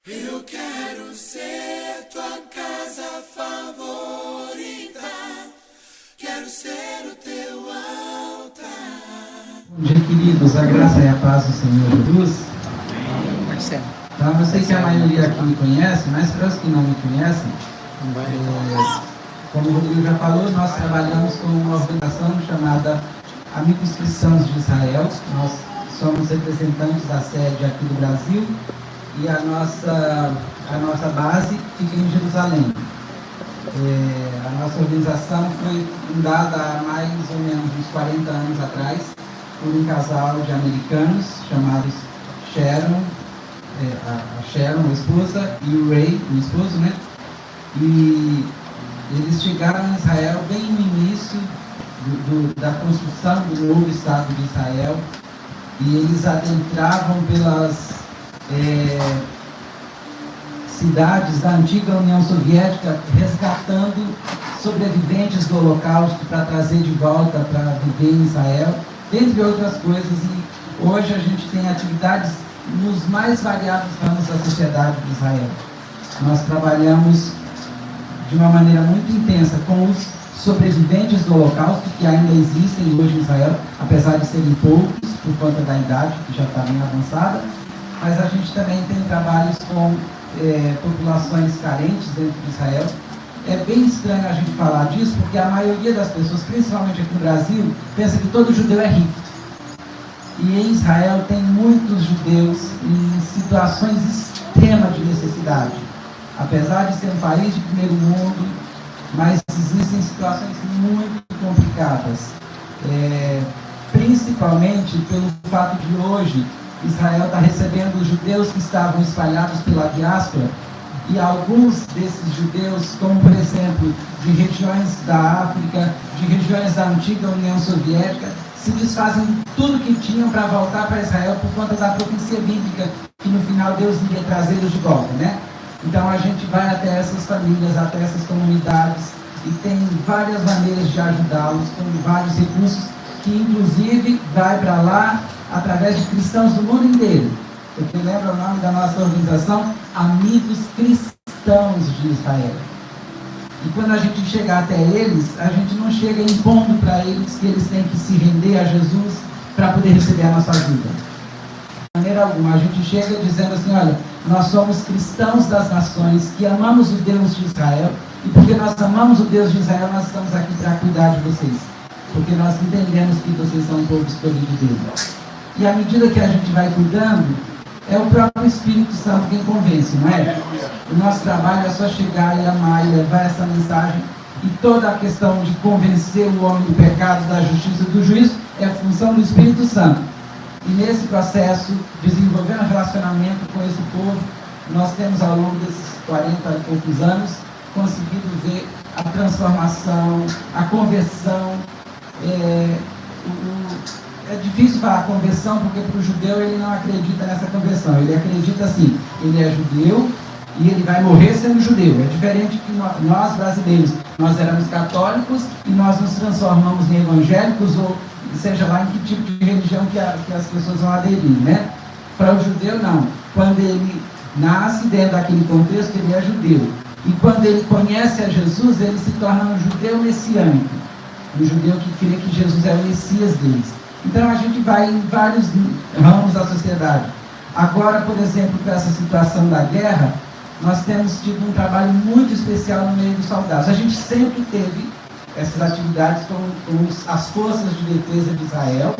Eu quero ser tua casa favorita, quero ser o teu altar. Bom dia, queridos, a graça e a paz do Senhor Jesus. Marcelo. Tá, eu sei que a maioria aqui me conhece, mas para os que não me conhecem, como o Rodrigo já falou, nós trabalhamos com uma organização chamada Amigos Cristãos de Israel. Nós somos representantes da sede aqui do Brasil e a nossa base fica em Jerusalém. A nossa organização foi fundada há mais ou menos uns 40 anos atrás por um casal de americanos chamados Sharon, a Sharon, a esposa, e o Ray, o esposo, né? E eles chegaram a Israel bem no início da construção do novo Estado de Israel, e eles adentravam pelas cidades da antiga União Soviética, resgatando sobreviventes do Holocausto para trazer de volta para viver em Israel, entre outras coisas. E hoje a gente tem atividades nos mais variados ramos da sociedade de Israel. Nós trabalhamos de uma maneira muito intensa com os sobreviventes do Holocausto, que ainda existem hoje em Israel, apesar de serem poucos, por conta da idade, que já está bem avançada. Mas a gente também tem trabalhos com populações carentes dentro de Israel. É bem estranho a gente falar disso, porque a maioria das pessoas, principalmente aqui no Brasil, pensa que todo judeu é rico. E em Israel tem muitos judeus em situações extremas de necessidade. Apesar de ser um país de primeiro mundo, mas existem situações muito complicadas. Principalmente pelo fato de hoje Israel está recebendo os judeus que estavam espalhados pela diáspora, e alguns desses judeus, como por exemplo, de regiões da África, de regiões da antiga União Soviética, se desfazem tudo que tinham para voltar para Israel por conta da profecia bíblica, que no final Deus iria trazê-los de volta, né? Então a gente vai até essas famílias, até essas comunidades, e tem várias maneiras de ajudá-los, com vários recursos, que inclusive vai para lá através de cristãos do mundo inteiro. Porque lembra o nome da nossa organização? Amigos Cristãos de Israel. E quando a gente chegar até eles, a gente não chega impondo para eles que eles têm que se render a Jesus para poder receber a nossa ajuda. De maneira alguma, a gente chega dizendo assim: olha, nós somos cristãos das nações, que amamos o Deus de Israel, e porque nós amamos o Deus de Israel, nós estamos aqui para cuidar de vocês. Porque nós entendemos que vocês são um povo escolhido de Deus. E à medida que a gente vai cuidando, é o próprio Espírito Santo quem convence, não é? O nosso trabalho é só chegar e amar e levar essa mensagem, e toda a questão de convencer o homem do pecado, da justiça e do juízo é a função do Espírito Santo. E nesse processo, desenvolvendo relacionamento com esse povo, nós temos ao longo desses 40 e poucos anos conseguido ver a transformação, a conversão. É difícil falar conversão, porque para o judeu ele não acredita nessa conversão. Ele acredita assim: ele é judeu e ele vai morrer sendo judeu. É diferente que nós brasileiros, nós éramos católicos e nós nos transformamos em evangélicos, ou seja lá em que tipo de religião que as pessoas vão aderir, né? Para o judeu não. Quando ele nasce dentro daquele contexto, ele é judeu. E quando ele conhece a Jesus, ele se torna um judeu messiânico, um judeu que crê que Jesus é o Messias deles. Então a gente vai em vários ramos da sociedade. Agora, por exemplo, com essa situação da guerra, nós temos tido um trabalho muito especial no meio dos soldados. A gente sempre teve essas atividades com as forças de defesa de Israel.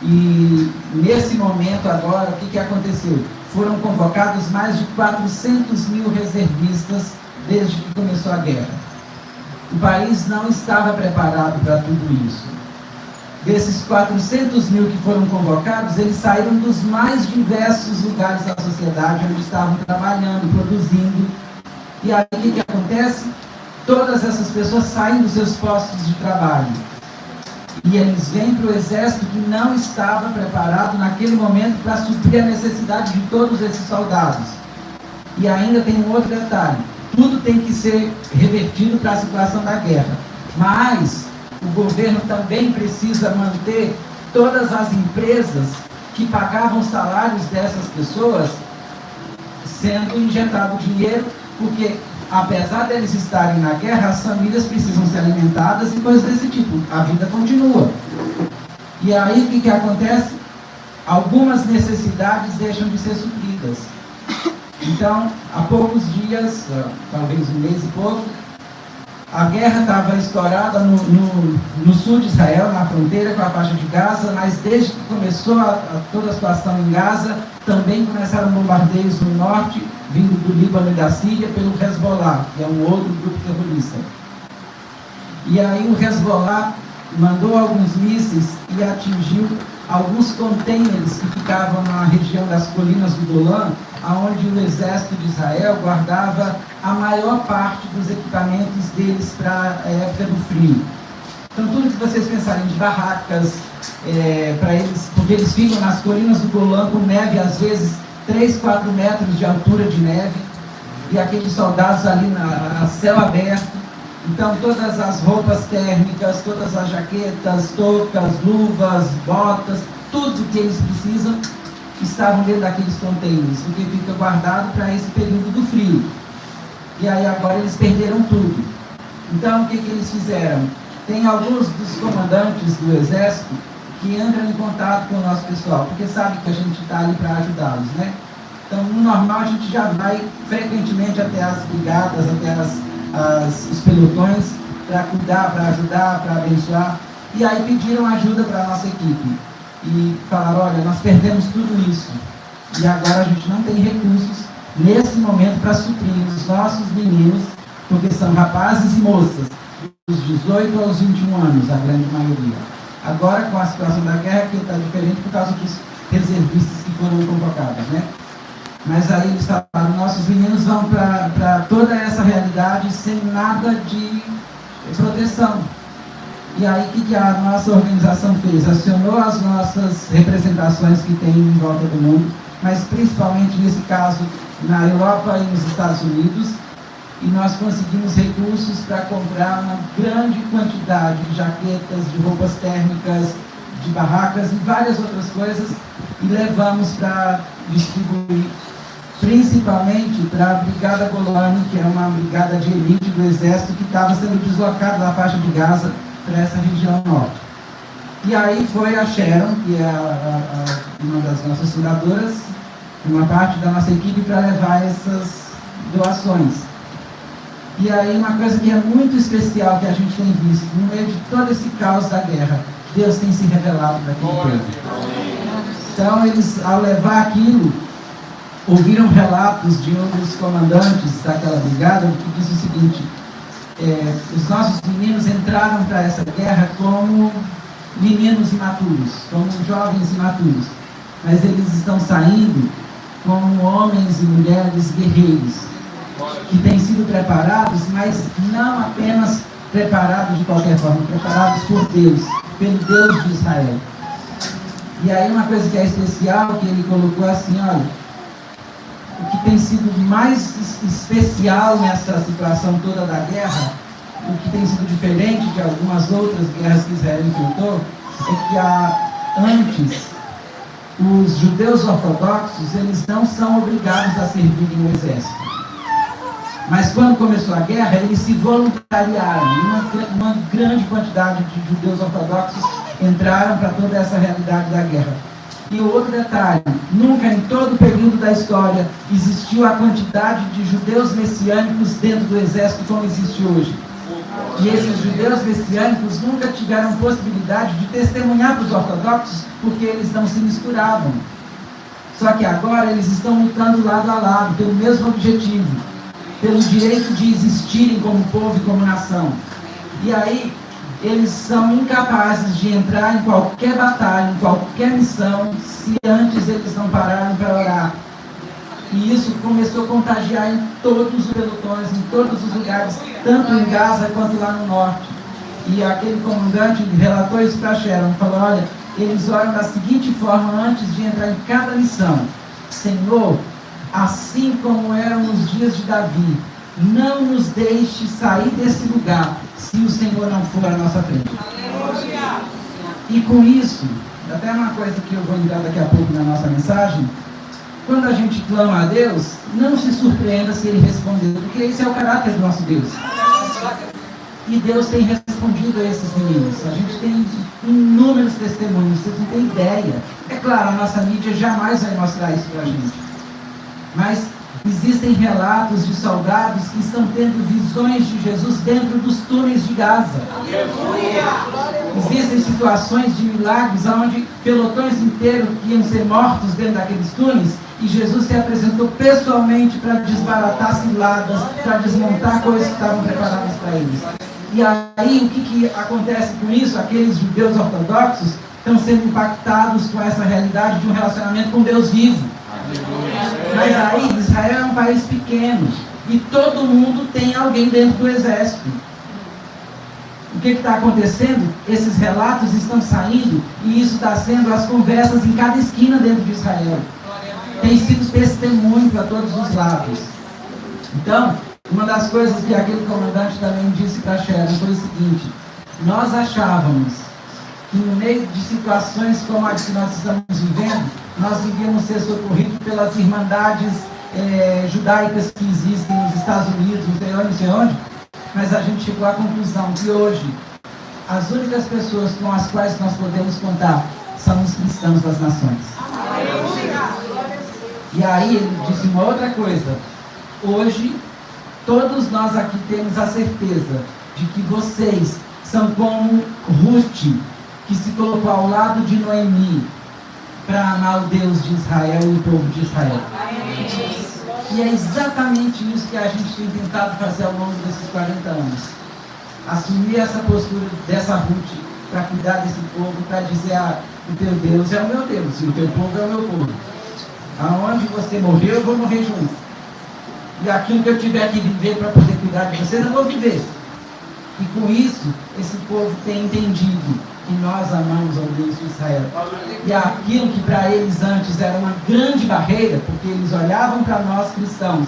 E nesse momento agora, o que aconteceu? Foram convocados mais de 400 mil reservistas desde que começou a guerra. O país não estava preparado para tudo isso. Desses 400 mil que foram convocados, eles saíram dos mais diversos lugares da sociedade onde estavam trabalhando, produzindo. E aí o que acontece? Todas essas pessoas saem dos seus postos de trabalho. E eles vêm para o exército que não estava preparado naquele momento para suprir a necessidade de todos esses soldados. E ainda tem um outro detalhe: tudo tem que ser revertido para a situação da guerra. Mas o governo também precisa manter todas as empresas que pagavam salários dessas pessoas sendo injetado dinheiro, porque apesar deles estarem na guerra, as famílias precisam ser alimentadas e coisas desse tipo. A vida continua. E aí o que acontece? Algumas necessidades deixam de ser supridas. Então, há poucos dias, talvez um mês e pouco, a guerra estava estourada no sul de Israel, na fronteira com a faixa de Gaza, mas desde que começou toda a situação em Gaza, também começaram bombardeios no norte, vindo do Líbano e da Síria, pelo Hezbollah, que é um outro grupo terrorista. E aí o Hezbollah mandou alguns mísseis e atingiu alguns contêineres que ficavam na região das colinas do Golã, onde o exército de Israel guardava a maior parte dos equipamentos deles para a época do frio. Então tudo que vocês pensarem de barracas, para eles, porque eles ficam nas colinas do Golã com neve, às vezes 3, 4 metros de altura de neve, e aqueles soldados ali a céu aberto. Então todas as roupas térmicas, todas as jaquetas, toucas, luvas, botas, tudo que eles precisam estavam dentro daqueles contêineres, porque fica guardado para esse período do frio. E aí agora eles perderam tudo. Então o que eles fizeram? Tem alguns dos comandantes do exército que entram em contato com o nosso pessoal, porque sabe que a gente está ali para ajudá-los, né? Então no normal a gente já vai frequentemente até as brigadas, até os pelotões, para cuidar, para ajudar, para abençoar. E aí pediram ajuda para a nossa equipe. E falaram, olha, nós perdemos tudo isso. E agora a gente não tem recursos, nesse momento, para suprir os nossos meninos, porque são rapazes e moças, dos 18 aos 21 anos, a grande maioria. Agora, com a situação da guerra, que está diferente por causa dos reservistas que foram convocados, né? Mas aí eles falaram, nossos meninos vão para toda essa realidade sem nada de proteção. E aí o que a nossa organização fez? Acionou as nossas representações que tem em volta do mundo, mas principalmente nesse caso na Europa e nos Estados Unidos, e nós conseguimos recursos para comprar uma grande quantidade de jaquetas, de roupas térmicas, de barracas e várias outras coisas, e levamos para distribuir principalmente para a Brigada Golani, que é uma brigada de elite do exército que estava sendo deslocada da faixa de Gaza para essa região norte. E aí foi a Sharon, que é uma das nossas fundadoras, uma parte da nossa equipe, para levar essas doações. E aí uma coisa que é muito especial que a gente tem visto, no meio de todo esse caos da guerra, Deus tem se revelado para aquele povo. Então eles, ao levar aquilo, ouviram relatos de um dos comandantes daquela brigada, que diz o seguinte, os nossos meninos entraram para essa guerra como meninos imaturos, como jovens imaturos, mas eles estão saindo como homens e mulheres guerreiros, que têm sido preparados, mas não apenas preparados de qualquer forma, preparados por Deus, pelo Deus de Israel. E aí uma coisa que é especial, que ele colocou assim, olha, o que tem sido mais especial nessa situação toda da guerra, o que tem sido diferente de algumas outras guerras que Israel enfrentou, é que antes, os judeus ortodoxos, eles não são obrigados a servir no exército. Mas quando começou a guerra, eles se voluntariaram. Uma grande quantidade de judeus ortodoxos entraram para toda essa realidade da guerra. E o outro detalhe, nunca em todo o período da história existiu a quantidade de judeus messiânicos dentro do exército como existe hoje. E esses judeus messiânicos nunca tiveram possibilidade de testemunhar para os ortodoxos, porque eles não se misturavam. Só que agora eles estão lutando lado a lado, pelo mesmo objetivo, pelo direito de existirem como povo e como nação. E aí, eles são incapazes de entrar em qualquer batalha, em qualquer missão, se antes eles não pararam para orar. E isso começou a contagiar em todos os pelotões, em todos os lugares, tanto em Gaza quanto lá no norte. E aquele comandante relatou isso para Sharon, falou, olha, eles oram da seguinte forma antes de entrar em cada missão. Senhor, assim como eram nos dias de Davi, não nos deixe sair desse lugar, se o Senhor não for à nossa frente. Aleluia. E com isso, até uma coisa que eu vou entrar daqui a pouco na nossa mensagem, quando a gente clama a Deus, não se surpreenda se Ele responder, porque esse é o caráter do nosso Deus. E Deus tem respondido a esses meninos. A gente tem inúmeros testemunhos, vocês não têm ideia. É claro, a nossa mídia jamais vai mostrar isso pra gente. Mas existem relatos de soldados que estão tendo visões de Jesus dentro dos túneis de Gaza. Existem situações de milagres onde pelotões inteiros iam ser mortos dentro daqueles túneis e Jesus se apresentou pessoalmente para desbaratar ciladas, para desmontar coisas que estavam preparadas para eles. E aí, o que acontece com isso? Aqueles judeus ortodoxos estão sendo impactados com essa realidade de um relacionamento com Deus vivo. Mas aí, Israel é um país pequeno e todo mundo tem alguém dentro do exército. O que está acontecendo? Esses relatos estão saindo e isso está sendo as conversas em cada esquina dentro de Israel. Tem sido testemunho para todos os lados. Então, uma das coisas que aquele comandante também disse para Sharon foi o seguinte: nós achávamos que no meio de situações como a que nós estamos vivendo, nós iríamos ser socorridos pelas irmandades judaicas que existem nos Estados Unidos, não sei onde, mas a gente chegou à conclusão que hoje as únicas pessoas com as quais nós podemos contar são os cristãos das nações. E aí ele disse uma outra coisa: hoje todos nós aqui temos a certeza de que vocês são como Ruth, que se colocou ao lado de Noemi para amar o Deus de Israel e o povo de Israel. E é exatamente isso que a gente tem tentado fazer ao longo desses 40 anos. Assumir essa postura dessa Ruth para cuidar desse povo, para dizer: o teu Deus é o meu Deus e o teu povo é o meu povo. Aonde você morreu, eu vou morrer junto. E aquilo que eu tiver que viver para poder cuidar de vocês, eu vou viver. E com isso, esse povo tem entendido que nós amamos ao Deus de Israel. E aquilo que para eles antes era uma grande barreira, porque eles olhavam para nós cristãos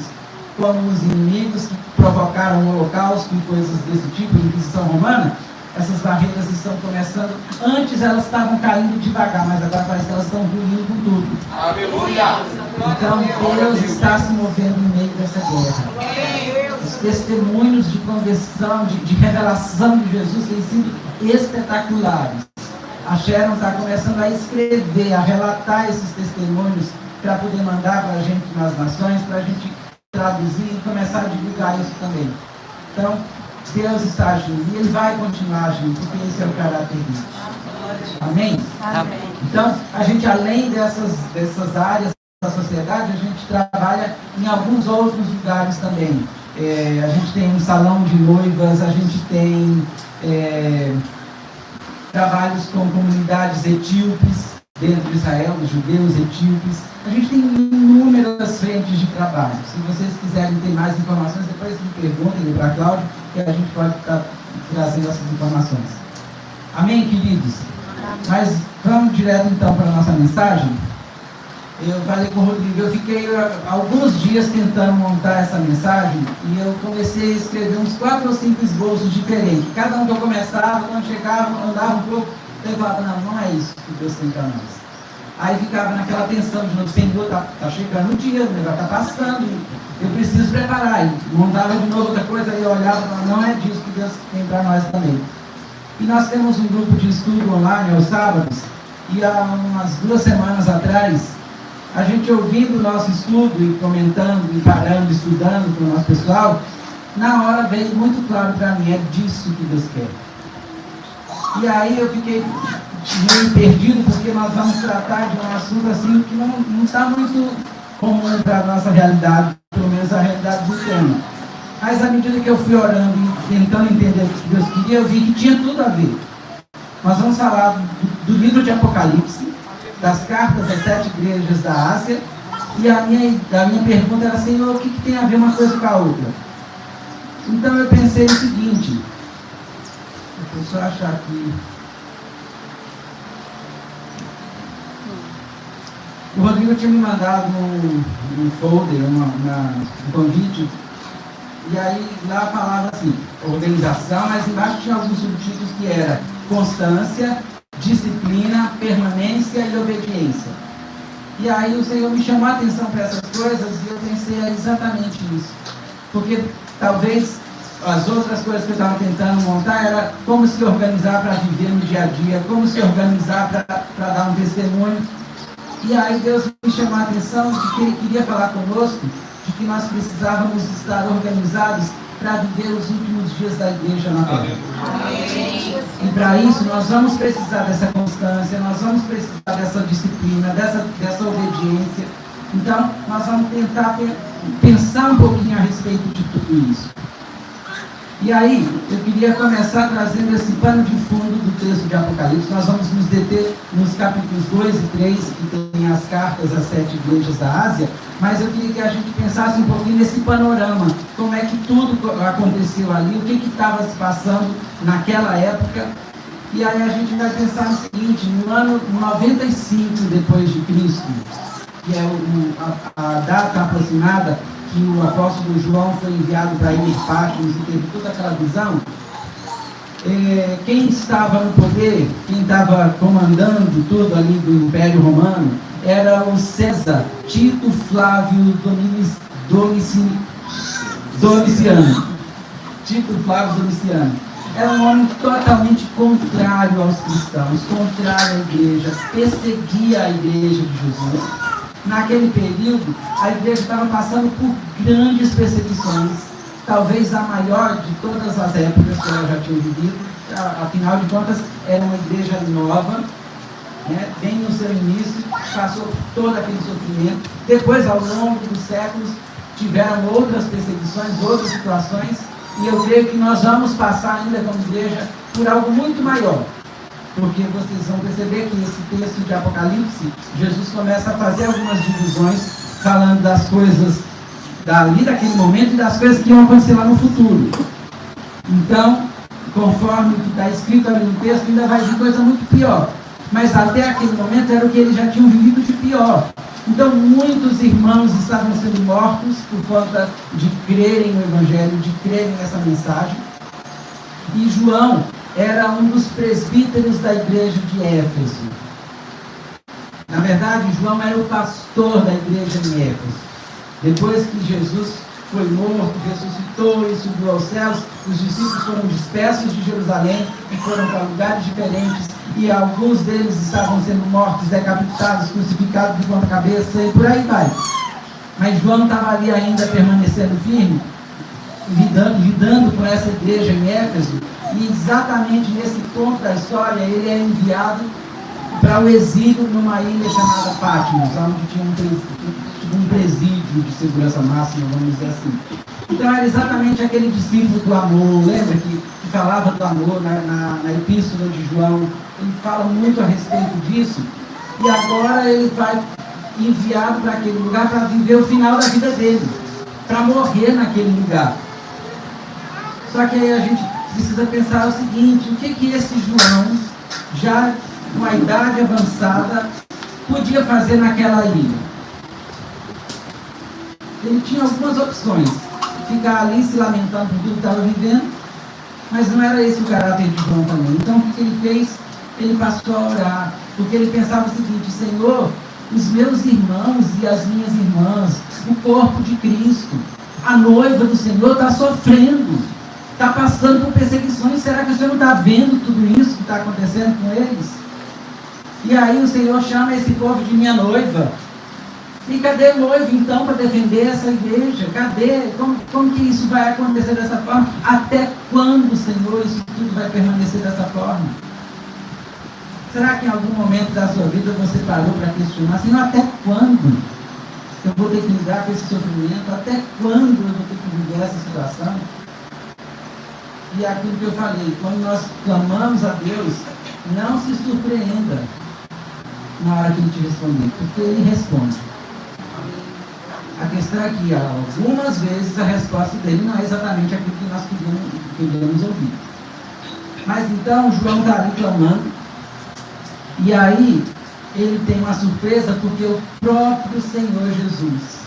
como os inimigos que provocaram o holocausto e coisas desse tipo, a Inquisição Romana, essas barreiras estão começando. Antes elas estavam caindo devagar, mas agora parece que elas estão ruindo com tudo. Aleluia! Então Deus está se movendo no meio dessa guerra. Os testemunhos de conversão, de revelação de Jesus têm sido espetaculares. A Sharon está começando a escrever, a relatar esses testemunhos para poder mandar para a gente nas nações, para a gente traduzir e começar a divulgar isso também. Então, Deus está agindo e Ele vai continuar agindo, porque esse é o caráter dele. Amém? Amém. Então, a gente, além dessas áreas da sociedade, a gente trabalha em alguns outros lugares também. A gente tem um salão de noivas, a gente tem trabalhos com comunidades etíopes dentro de Israel, os judeus etíopes. A gente tem inúmeras frentes de trabalho. Se vocês quiserem ter mais informações, depois me perguntem para a Cláudia, que a gente pode estar trazendo essas informações. Amém, queridos? Mas vamos direto então para a nossa mensagem. Eu falei com o Rodrigo, eu fiquei alguns dias tentando montar essa mensagem e eu comecei a escrever uns 4 ou 5 esboços diferentes. Cada um que eu começava, quando chegava, andava um pouco, eu falava: não é isso que Deus tem para nós. Aí ficava naquela tensão de novo: Senhor, está chegando o dia, o negócio está passando, eu preciso preparar. E montava de novo outra coisa e eu olhava e falava: não é disso que Deus tem para nós também. E nós temos um grupo de estudo online aos sábados, e há umas 2 semanas atrás, a gente ouvindo o nosso estudo e comentando e parando, estudando com o nosso pessoal, na hora veio muito claro para mim: é disso que Deus quer. E aí eu fiquei meio perdido, porque nós vamos tratar de um assunto assim que não está muito comum para a nossa realidade, pelo menos a realidade do tema. Mas à medida que eu fui orando e tentando entender o que Deus queria, eu vi que tinha tudo a ver. Nós vamos falar do livro de Apocalipse, das cartas às 7 igrejas da Ásia, e a minha pergunta era: Senhor, o que tem a ver uma coisa com a outra? Então eu pensei o seguinte, deixa eu achar aqui. O Rodrigo tinha me mandado um folder, um convite, e aí lá falava assim, organização, mas embaixo tinha alguns subtítulos que era constância, disciplina, permanência e obediência. E aí o Senhor me chamou a atenção para essas coisas e eu pensei exatamente nisso. Porque talvez as outras coisas que eu estava tentando montar era como se organizar para viver no dia a dia, como se organizar para dar um testemunho. E aí Deus me chamou a atenção de que Ele queria falar conosco, de que nós precisávamos estar organizados para viver os últimos dias da igreja na terra. E para isso nós vamos precisar dessa constância, nós vamos precisar dessa disciplina, dessa obediência. Então nós vamos tentar pensar um pouquinho a respeito de tudo isso. E aí, eu queria começar trazendo esse pano de fundo do texto de Apocalipse. Nós vamos nos deter nos capítulos 2 e 3, que tem as cartas às 7 igrejas da Ásia, mas eu queria que a gente pensasse um pouquinho nesse panorama, como é que tudo aconteceu ali, o que estava se passando naquela época. E aí a gente vai pensar no seguinte: no ano 95 depois de Cristo, que é a data aproximada que o apóstolo João foi enviado para ir Patmos e teve toda aquela visão, quem estava no poder, quem estava comandando tudo ali do Império Romano, era o César Tito Flávio Domiciano. Tito Flávio Domiciano. Era um homem totalmente contrário aos cristãos, contrário à igreja, perseguia a igreja de Jesus. Naquele período, a igreja estava passando por grandes perseguições, talvez a maior de todas as épocas que ela já tinha vivido. Afinal de contas, era uma igreja nova, né, bem no seu início, passou por todo aquele sofrimento. Depois, ao longo dos séculos, tiveram outras perseguições, outras situações, e eu creio que nós vamos passar ainda como igreja por algo muito maior. Porque vocês vão perceber que esse texto de Apocalipse, Jesus começa a fazer algumas divisões, falando das coisas dali, daquele momento, e das coisas que iam acontecer lá no futuro. Então, conforme o que está escrito ali no texto, ainda vai vir coisa muito pior. Mas até aquele momento era o que eles já tinham vivido de pior. Então, muitos irmãos estavam sendo mortos por conta de crerem no Evangelho, de crerem nessa mensagem. E João era um dos presbíteros da igreja de Éfeso. Na verdade, João era o pastor da igreja de Éfeso. Depois que Jesus foi morto, ressuscitou e subiu aos céus, os discípulos foram dispersos de Jerusalém e foram para lugares diferentes, e alguns deles estavam sendo mortos, decapitados, crucificados de ponta cabeça e por aí vai. Mas João estava ali ainda permanecendo firme, lidando com essa igreja em Éfeso. E exatamente nesse ponto da história, ele é enviado para o exílio numa ilha chamada Patmos, onde tinha um presídio de segurança máxima, vamos dizer assim. Então era exatamente aquele discípulo do amor, lembra que falava do amor na epístola de João? Ele fala muito a respeito disso, e agora ele vai enviado para aquele lugar para viver o final da vida dele, para morrer naquele lugar. Só que aí a gente precisa pensar o seguinte: o que esse João, já com a idade avançada, podia fazer naquela ilha? Ele tinha algumas opções: ficar ali se lamentando por tudo que estava vivendo, mas não era esse o caráter de João também. Então o que ele fez? Ele passou a orar, porque ele pensava o seguinte: Senhor, os meus irmãos e as minhas irmãs, o corpo de Cristo, a noiva do Senhor está sofrendo, está passando por perseguições. Será que o Senhor não está vendo tudo isso que está acontecendo com eles? E aí o Senhor chama esse povo de minha noiva. E cadê o noivo então para defender essa igreja? Cadê? Como que isso vai acontecer dessa forma? Até quando, Senhor, isso tudo vai permanecer dessa forma? Será que em algum momento da sua vida você parou para questionar: Senhor, até quando eu vou ter que lidar com esse sofrimento? Até quando eu vou ter que viver essa situação? E é aquilo que eu falei: quando nós clamamos a Deus, não se surpreenda na hora que Ele te responder, porque Ele responde. A questão é que algumas vezes a resposta dele não é exatamente aquilo que nós queríamos ouvir. Mas então João está ali clamando, e aí ele tem uma surpresa, porque o próprio Senhor Jesus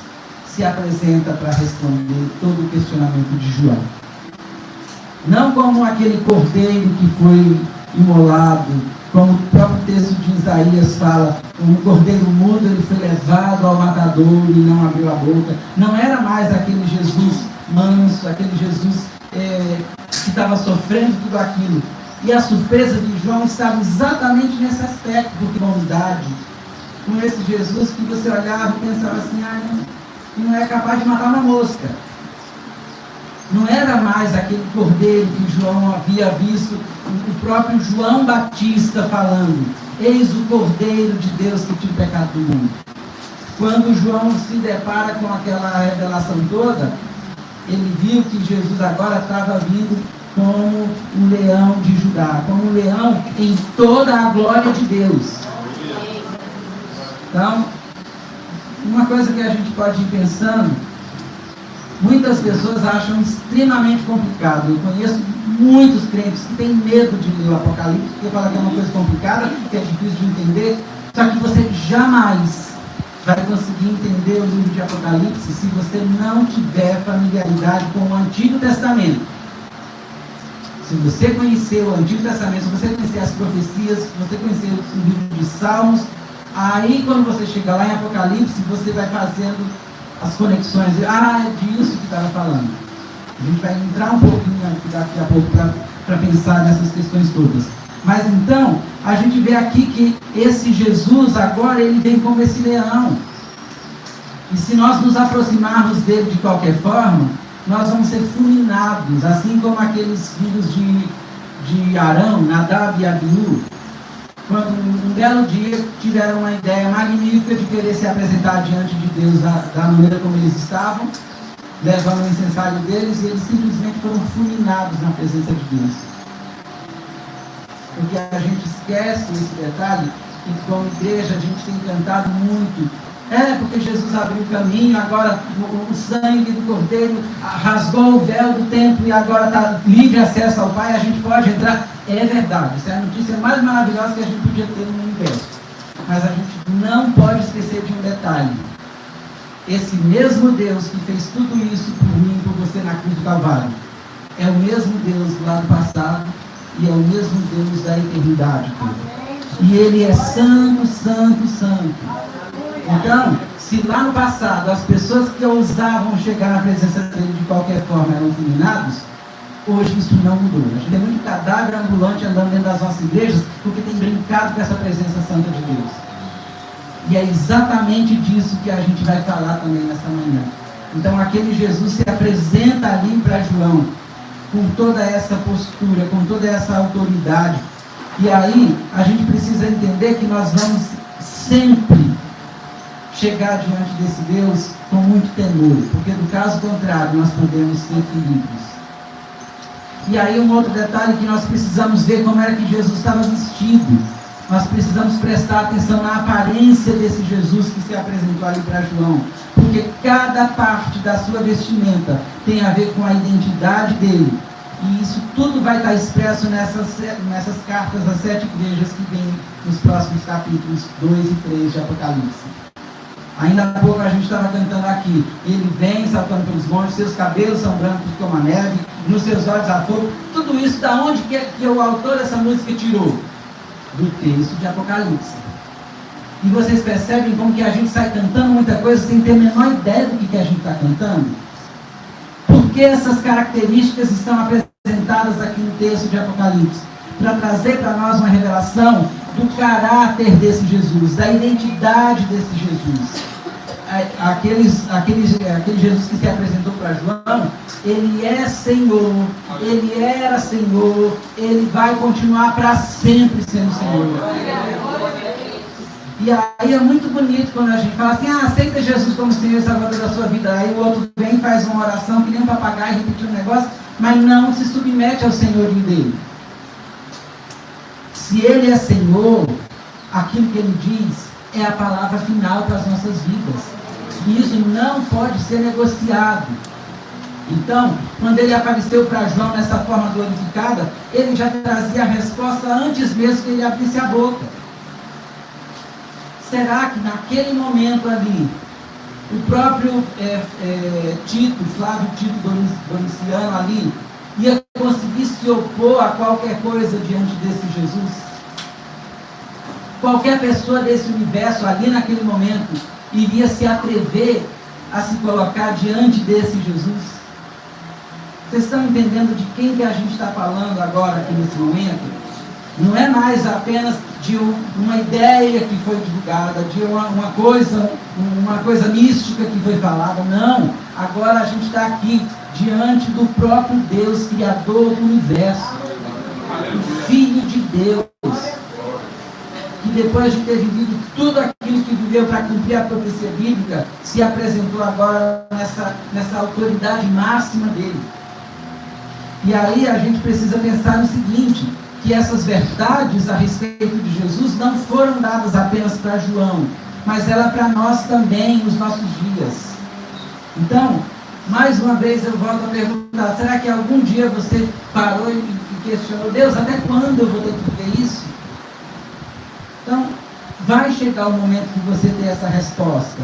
se apresenta para responder todo o questionamento de João. Não como aquele cordeiro que foi imolado, como o próprio texto de Isaías fala, um cordeiro mudo, ele foi levado ao matador e não abriu a boca. Não era mais aquele Jesus manso, aquele Jesus que estava sofrendo tudo aquilo. E a surpresa de João estava exatamente nesse aspecto, porque bondade, com esse Jesus que você olhava e pensava assim, não é capaz de matar uma mosca. Não era mais aquele cordeiro que João havia visto, o próprio João Batista falando, eis o cordeiro de Deus que tira o pecado do mundo. Quando João se depara com aquela revelação toda, ele viu que Jesus agora estava vindo como um leão de Judá, como um leão em toda a glória de Deus. Então, uma coisa que a gente pode ir pensando, muitas pessoas acham extremamente complicado. Eu conheço muitos crentes que têm medo de ler o Apocalipse, porque falam que é uma coisa complicada, que é difícil de entender. Só que você jamais vai conseguir entender o livro de Apocalipse se você não tiver familiaridade com o Antigo Testamento. Se você conhecer o Antigo Testamento, se você conhecer as profecias, se você conhecer o livro de Salmos, aí quando você chegar lá em Apocalipse, você vai fazendo as conexões. É disso que estava falando. A gente vai entrar um pouquinho daqui a pouco para pensar nessas questões todas. Mas então, a gente vê aqui que esse Jesus agora, ele vem como esse leão. E se nós nos aproximarmos dele de qualquer forma, nós vamos ser fulminados, assim como aqueles filhos de Arão, Nadab e Abiú, quando um belo dia tiveram uma ideia magnífica de querer se apresentar diante de Deus da maneira como eles estavam, levando o incensário deles, e eles simplesmente foram fulminados na presença de Deus. Porque a gente esquece esse detalhe, e como igreja a gente tem cantado muito, porque Jesus abriu o caminho, agora o sangue do Cordeiro rasgou o véu do templo e agora está livre acesso ao Pai, a gente pode entrar. É verdade, essa é a notícia mais maravilhosa que a gente podia ter no universo. Mas a gente não pode esquecer de um detalhe. Esse mesmo Deus que fez tudo isso por mim e por você na cruz do Calvário, é o mesmo Deus lá do passado e é o mesmo Deus da eternidade toda. E Ele é santo, santo, santo. Então, se lá no passado as pessoas que ousavam chegar na presença dele de qualquer forma eram fulminados, hoje isso não mudou. A gente tem muito cadáver ambulante andando dentro das nossas igrejas porque tem brincado com essa presença santa de Deus. E é exatamente disso que a gente vai falar também nessa manhã. Então aquele Jesus se apresenta ali para João com toda essa postura, com toda essa autoridade. E aí a gente precisa entender que nós vamos sempre chegar diante desse Deus com muito temor, porque do caso contrário nós podemos ser feridos. E aí um outro detalhe que nós precisamos ver como era que Jesus estava vestido. Nós precisamos prestar atenção na aparência desse Jesus que se apresentou ali para João, porque cada parte da sua vestimenta tem a ver com a identidade dele. E isso tudo vai estar expresso nessas cartas às 7 igrejas que vêm nos próximos capítulos 2 e 3 de Apocalipse. Ainda há pouco a gente estava cantando aqui, ele vem saltando pelos montes, seus cabelos são brancos como a neve, nos seus olhos há fogo. Tudo isso da onde que o autor dessa música tirou? Do texto de Apocalipse. E vocês percebem como que a gente sai cantando muita coisa sem ter a menor ideia do que a gente está cantando? Porque essas características estão apresentadas aqui no texto de Apocalipse, para trazer para nós uma revelação do caráter desse Jesus, da identidade desse Jesus. Aquele Jesus que se apresentou para João, ele é Senhor, ele era Senhor, ele vai continuar para sempre sendo Senhor. E aí é muito bonito quando a gente fala assim, aceita Jesus como Senhor e Salvador da sua vida. Aí o outro vem e faz uma oração que nem um papagaio repetindo um negócio, mas não se submete ao senhorio dele. Se ele é Senhor, aquilo que ele diz é a palavra final para as nossas vidas. E isso não pode ser negociado. Então, quando ele apareceu para João nessa forma glorificada, ele já trazia a resposta antes mesmo que ele abrisse a boca. Será que naquele momento ali, o próprio Flávio Tito Domiciano ali, ia conseguir se opor a qualquer coisa diante desse Jesus? Qualquer pessoa desse universo, ali naquele momento, iria se atrever a se colocar diante desse Jesus? Vocês estão entendendo de quem que a gente está falando agora, aqui nesse momento? Não é mais apenas de uma ideia que foi divulgada, de uma coisa mística que foi falada. Não, agora a gente está aqui diante do próprio Deus, Criador do universo, o Filho de Deus, que depois de ter vivido tudo aquilo que viveu para cumprir a profecia bíblica, se apresentou agora nessa autoridade máxima dele. E aí a gente precisa pensar no seguinte, que essas verdades a respeito de Jesus não foram dadas apenas para João, mas ela para nós também nos nossos dias. Então, mais uma vez eu volto a perguntar, será que algum dia você parou e questionou, Deus, até quando eu vou ter que ver isso? Então, vai chegar o momento que você ter essa resposta.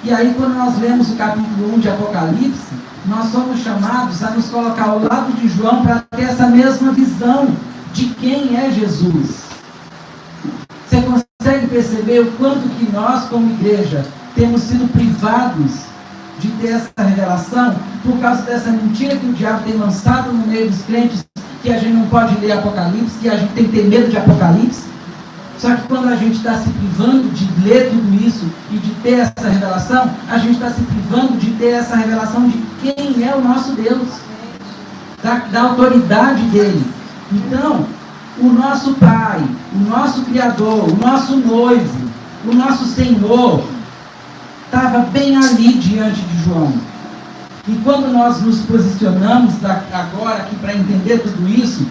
E aí, quando nós lemos o capítulo 1 de Apocalipse, nós somos chamados a nos colocar ao lado de João para ter essa mesma visão de quem é Jesus. Você consegue perceber o quanto que nós, como igreja, temos sido privados de ter essa revelação por causa dessa mentira que o diabo tem lançado no meio dos crentes, que a gente não pode ler Apocalipse, que a gente tem que ter medo de Apocalipse? Só que quando a gente está se privando de ler tudo isso e de ter essa revelação, a gente está se privando de ter essa revelação de quem é o nosso Deus, da autoridade dele. Então, o nosso Pai, o nosso Criador, o nosso noivo, o nosso Senhor, estava bem ali diante de João. E quando nós nos posicionamos agora aqui para entender tudo isso,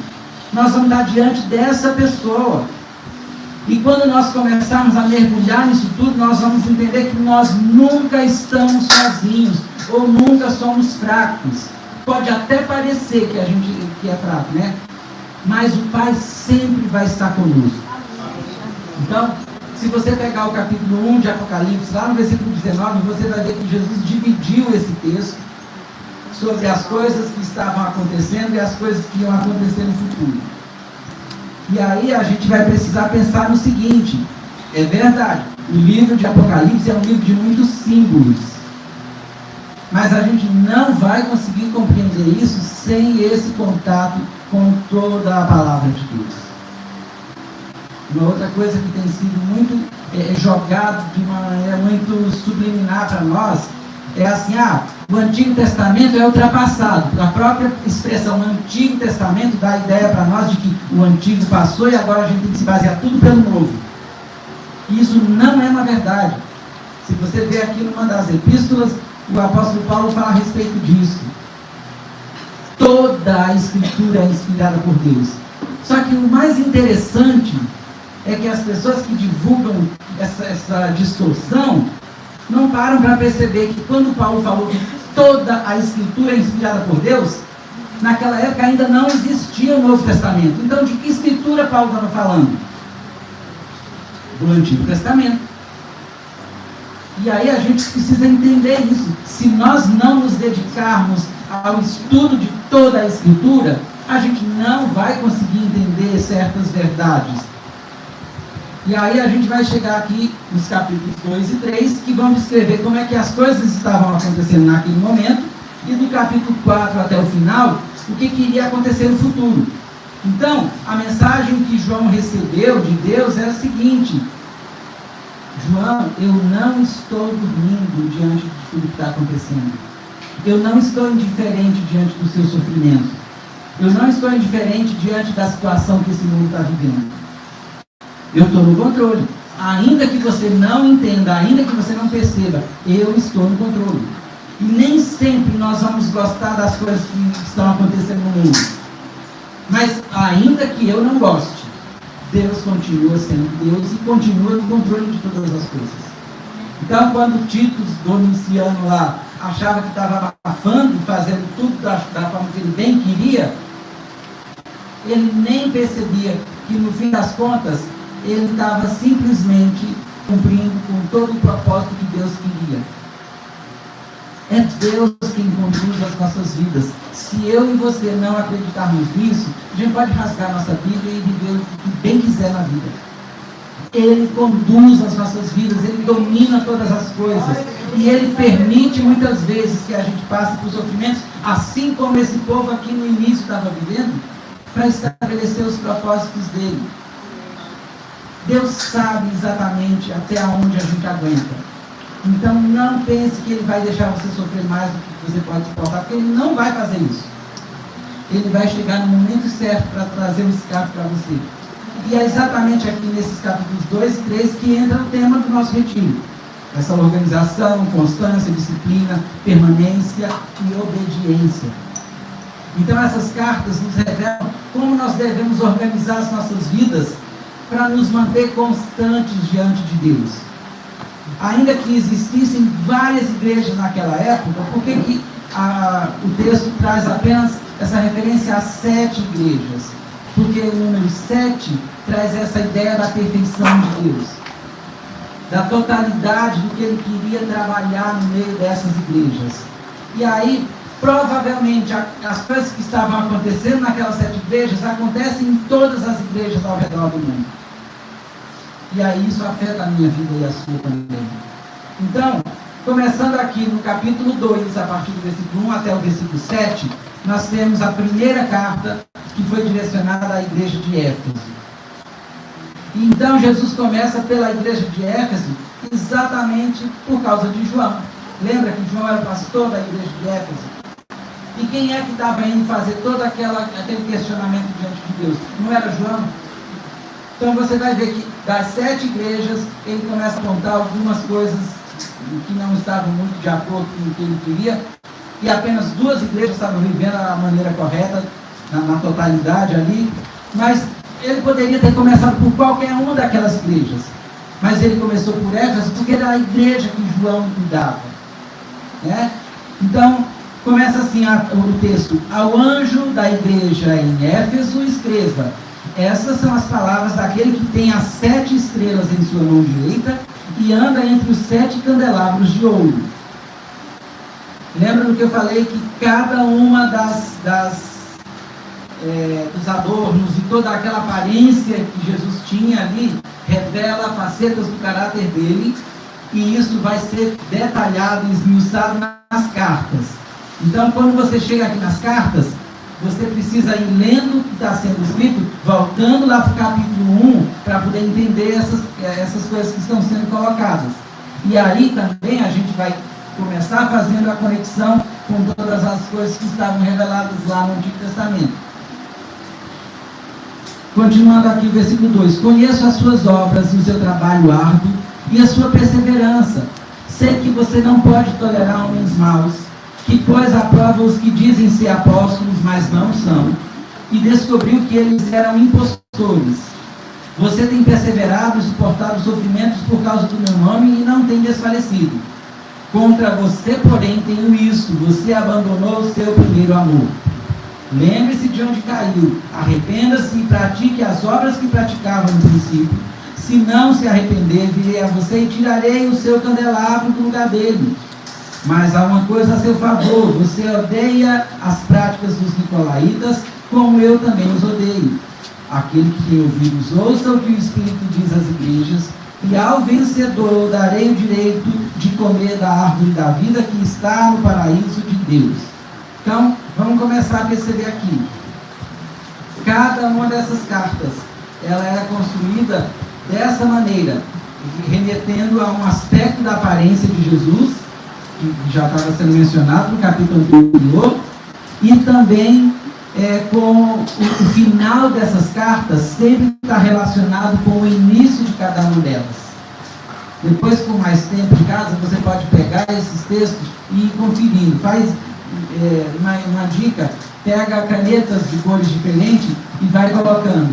nós vamos estar diante dessa pessoa. E quando nós começarmos a mergulhar nisso tudo, nós vamos entender que nós nunca estamos sozinhos, ou nunca somos fracos. Pode até parecer que a gente é fraco, né? Mas o Pai sempre vai estar conosco. Então, se você pegar o capítulo 1 de Apocalipse, lá no versículo 19, você vai ver que Jesus dividiu esse texto sobre as coisas que estavam acontecendo e as coisas que iam acontecer no futuro. E aí a gente vai precisar pensar no seguinte, é verdade, o livro de Apocalipse é um livro de muitos símbolos, mas a gente não vai conseguir compreender isso sem esse contato com toda a palavra de Deus. Uma outra coisa que tem sido muito jogado de uma maneira muito subliminar para nós, é assim, o Antigo Testamento é ultrapassado. A própria expressão Antigo Testamento dá a ideia para nós de que o Antigo passou e agora a gente tem que se basear tudo pelo Novo. Isso não é uma verdade. Se você ver aqui numa das epístolas, o apóstolo Paulo fala a respeito disso. Toda a Escritura é inspirada por Deus. Só que o mais interessante é que as pessoas que divulgam essa distorção não param para perceber que quando Paulo falou que toda a Escritura é inspirada por Deus, naquela época ainda não existia o Novo Testamento. Então, de que Escritura Paulo estava falando? Do Antigo Testamento. E aí a gente precisa entender isso. Se nós não nos dedicarmos ao estudo de toda a Escritura, a gente não vai conseguir entender certas verdades. E aí a gente vai chegar aqui nos capítulos 2 e 3, que vão descrever como é que as coisas estavam acontecendo naquele momento, e do capítulo 4 até o final, o que iria acontecer no futuro. Então, a mensagem que João recebeu de Deus é a seguinte: João, eu não estou dormindo diante de tudo que está acontecendo. Eu não estou indiferente diante do seu sofrimento. Eu não estou indiferente diante da situação que esse mundo está vivendo. Eu estou no controle. Ainda que você não entenda, ainda que você não perceba, eu estou no controle. E nem sempre nós vamos gostar das coisas que estão acontecendo no mundo. Mas ainda que eu não goste, Deus continua sendo Deus e continua no controle de todas as coisas. Então, quando Tito Domiciano lá achava que estava abafando, fazendo tudo da forma que ele bem queria, ele nem percebia que no fim das contas ele estava simplesmente cumprindo com todo o propósito que Deus queria. É Deus quem conduz as nossas vidas. Se eu e você não acreditarmos nisso, a gente pode rasgar nossa Bíblia e viver o que bem quiser na vida. Ele conduz as nossas vidas, Ele domina todas as coisas. E Ele permite muitas vezes que a gente passe por sofrimentos, assim como esse povo aqui no início estava vivendo, para estabelecer os propósitos dele. Deus sabe exatamente até onde a gente aguenta. Então não pense que Ele vai deixar você sofrer mais do que você pode suportar, porque Ele não vai fazer isso. Ele vai chegar no momento certo para trazer o escape para você. E é exatamente aqui nesses capítulos 2 e 3 que entra o tema do nosso retiro. Essa organização, constância, disciplina, permanência e obediência. Então essas cartas nos revelam como nós devemos organizar as nossas vidas para nos manter constantes diante de Deus. Ainda que existissem várias igrejas naquela época, por que o texto traz apenas essa referência a 7 igrejas? Porque o número 7 traz essa ideia da perfeição de Deus, da totalidade do que Ele queria trabalhar no meio dessas igrejas. E aí, provavelmente, as coisas que estavam acontecendo naquelas 7 igrejas acontecem em todas as igrejas ao redor do mundo. E aí isso afeta a minha vida e a sua também. Então, começando aqui no capítulo 2, a partir do versículo 1 até o versículo 7, nós temos a primeira carta que foi direcionada à igreja de Éfeso. E então Jesus começa pela igreja de Éfeso exatamente por causa de João. Lembra que João era o pastor da igreja de Éfeso? E quem é que estava indo fazer todo aquele questionamento diante de Deus? Não era João? Então você vai ver que das 7 igrejas, ele começa a apontar algumas coisas que não estavam muito de acordo com o que ele queria, e apenas 2 igrejas estavam vivendo a maneira correta, na totalidade ali, mas ele poderia ter começado por qualquer uma daquelas igrejas, mas ele começou por Éfeso porque era a igreja que João cuidava, né? Então começa assim o texto: ao anjo da igreja em Éfeso escreva, essas são as palavras daquele que tem as 7 estrelas em sua mão direita e anda entre os 7 candelabros de ouro. Lembra do que eu falei, que cada uma dos adornos e toda aquela aparência que Jesus tinha ali revela facetas do caráter dele, e isso vai ser detalhado e esmiuçado nas cartas. Então, quando você chega aqui nas cartas, você precisa ir lendo o que está sendo escrito, voltando lá para o capítulo 1, para poder entender essas coisas que estão sendo colocadas. E aí também a gente vai começar fazendo a conexão com todas as coisas que estavam reveladas lá no Antigo Testamento. Continuando aqui o versículo 2: conheço as suas obras e o seu trabalho árduo e a sua perseverança. Sei que você não pode tolerar homens maus, que pôs à prova os que dizem ser apóstolos, mas não são, e descobriu que eles eram impostores. Você tem perseverado e suportado sofrimentos por causa do meu nome e não tem desfalecido. Contra você, porém, tenho isto: você abandonou o seu primeiro amor. Lembre-se de onde caiu, arrependa-se e pratique as obras que praticava no princípio. Se não se arrepender, virei a você e tirarei o seu candelabro do lugar dele. Mas há uma coisa a seu favor: você odeia as práticas dos nicolaítas, como eu também os odeio. Aquele que tem ouvidos, ouça o que o Espírito diz às igrejas, e ao vencedor darei o direito de comer da árvore da vida que está no paraíso de Deus. Então, vamos começar a perceber aqui. Cada uma dessas cartas, ela era construída dessa maneira, remetendo a um aspecto da aparência de Jesus, que já estava sendo mencionado no capítulo anterior, e também com o final dessas cartas sempre está relacionado com o início de cada uma delas. Depois, com mais tempo em casa, você pode pegar esses textos e ir conferindo. Faz uma dica: pega canetas de cores diferentes e vai colocando.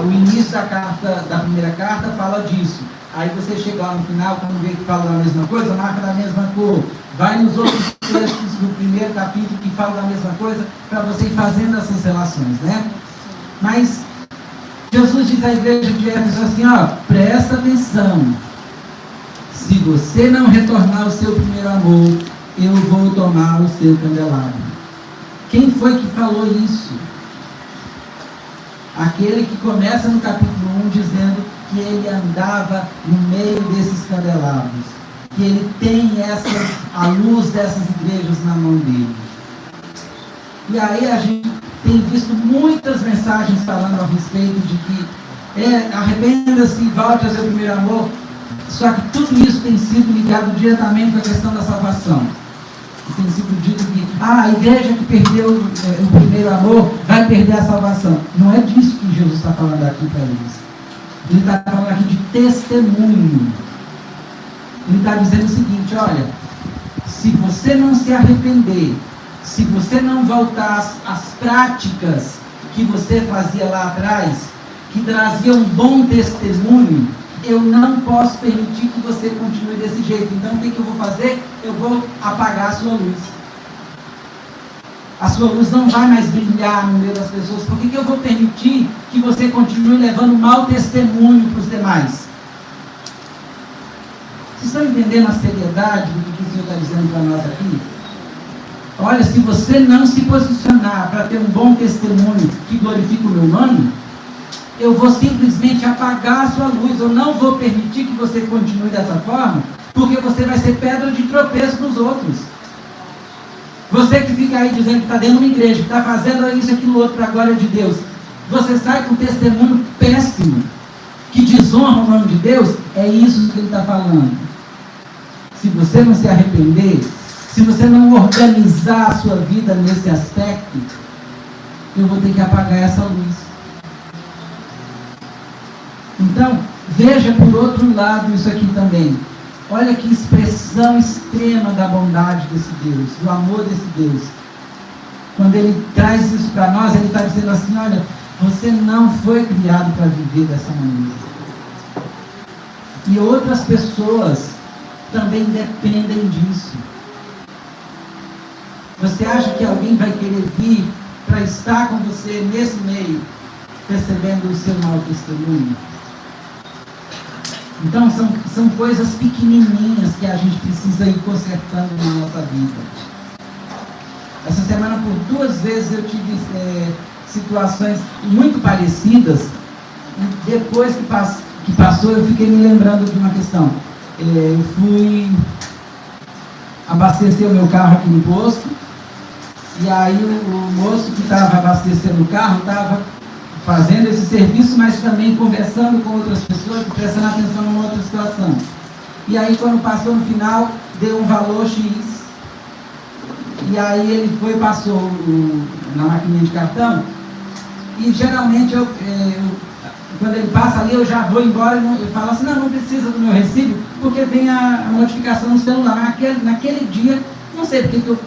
O início da primeira carta fala disso. Aí você chega lá no final, quando vê que fala da mesma coisa, marca da mesma cor. Vai nos outros textos do primeiro capítulo que falam da mesma coisa, para você ir fazendo essas relações, né? Mas Jesus diz à igreja de Éfeso assim: presta atenção. Se você não retornar ao seu primeiro amor, eu vou tomar o seu candelabro. Quem foi que falou isso? Aquele que começa no capítulo 1 dizendo que ele andava no meio desses candelabros, que ele tem a luz dessas igrejas na mão dele. E aí a gente tem visto muitas mensagens falando a respeito de que arrependa-se e volte ao seu primeiro amor, só que tudo isso tem sido ligado diretamente com a questão da salvação. Tem sido dito que a igreja que perdeu o primeiro amor vai perder a salvação. Não é disso que Jesus está falando aqui para eles. Ele está falando aqui de testemunho. Ele está dizendo o seguinte: olha, se você não se arrepender, se você não voltar às práticas que você fazia lá atrás, que traziam um bom testemunho, eu não posso permitir que você continue desse jeito. Então o que eu vou fazer? Eu vou apagar a sua luz. A sua luz não vai mais brilhar no meio das pessoas. Por que eu vou permitir que você continue levando mau testemunho para os demais? Vocês estão entendendo a seriedade do que o Senhor está dizendo para nós aqui? Olha, se você não se posicionar para ter um bom testemunho que glorifique o meu nome, eu vou simplesmente apagar a sua luz. Eu não vou permitir que você continue dessa forma, porque você vai ser pedra de tropeço para os outros. Você que fica aí dizendo que está dentro de uma igreja, que está fazendo isso, aquilo, outro para a glória de Deus, você sai com um testemunho péssimo, que desonra o nome de Deus. É isso que ele está falando. Se você não se arrepender, se você não organizar a sua vida nesse aspecto, eu vou ter que apagar essa luz. Então, veja por outro lado isso aqui também. Olha que expressão extrema da bondade desse Deus, do amor desse Deus. Quando ele traz isso para nós, ele está dizendo assim: olha, você não foi criado para viver dessa maneira. E outras pessoas também dependem disso. Você acha que alguém vai querer vir para estar com você nesse meio, recebendo o seu mau testemunho? Então são coisas pequenininhas que a gente precisa ir consertando na nossa vida. Essa semana, por 2 vezes, eu tive situações muito parecidas, e depois que passou, eu fiquei me lembrando de uma questão. Eu fui abastecer o meu carro aqui no posto, e aí o moço que estava abastecendo o carro estava fazendo esse serviço, mas também conversando com outras pessoas, prestando atenção numa outra situação. E aí, quando passou no final, deu um valor X, e aí ele foi e passou na maquininha de cartão, e geralmente quando ele passa ali, eu já vou embora e eu falo assim: não precisa do meu recibo, porque vem a notificação no celular. Naquele dia, não sei porque que eu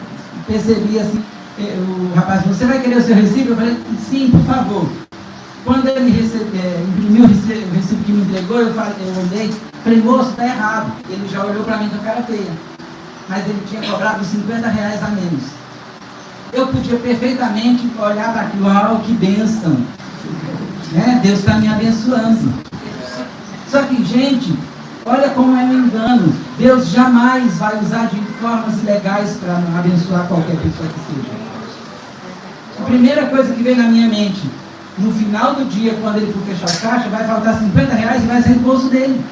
percebi assim, o rapaz falou: você vai querer o seu recibo? Eu falei: sim, por favor. Quando ele imprimiu o recibo que me entregou, eu olhei, falei: moço, está errado. Ele já olhou para mim com a cara feia, mas ele tinha cobrado R$50 a menos. Eu podia perfeitamente olhar para aquilo: que bênção, né? Deus está me abençoando. Só que, gente, olha como é um engano. Deus jamais vai usar de formas ilegais para abençoar qualquer pessoa que seja. A primeira coisa que veio na minha mente: no final do dia, quando ele for fechar a caixa, vai faltar R$50 e vai ser no bolso dele.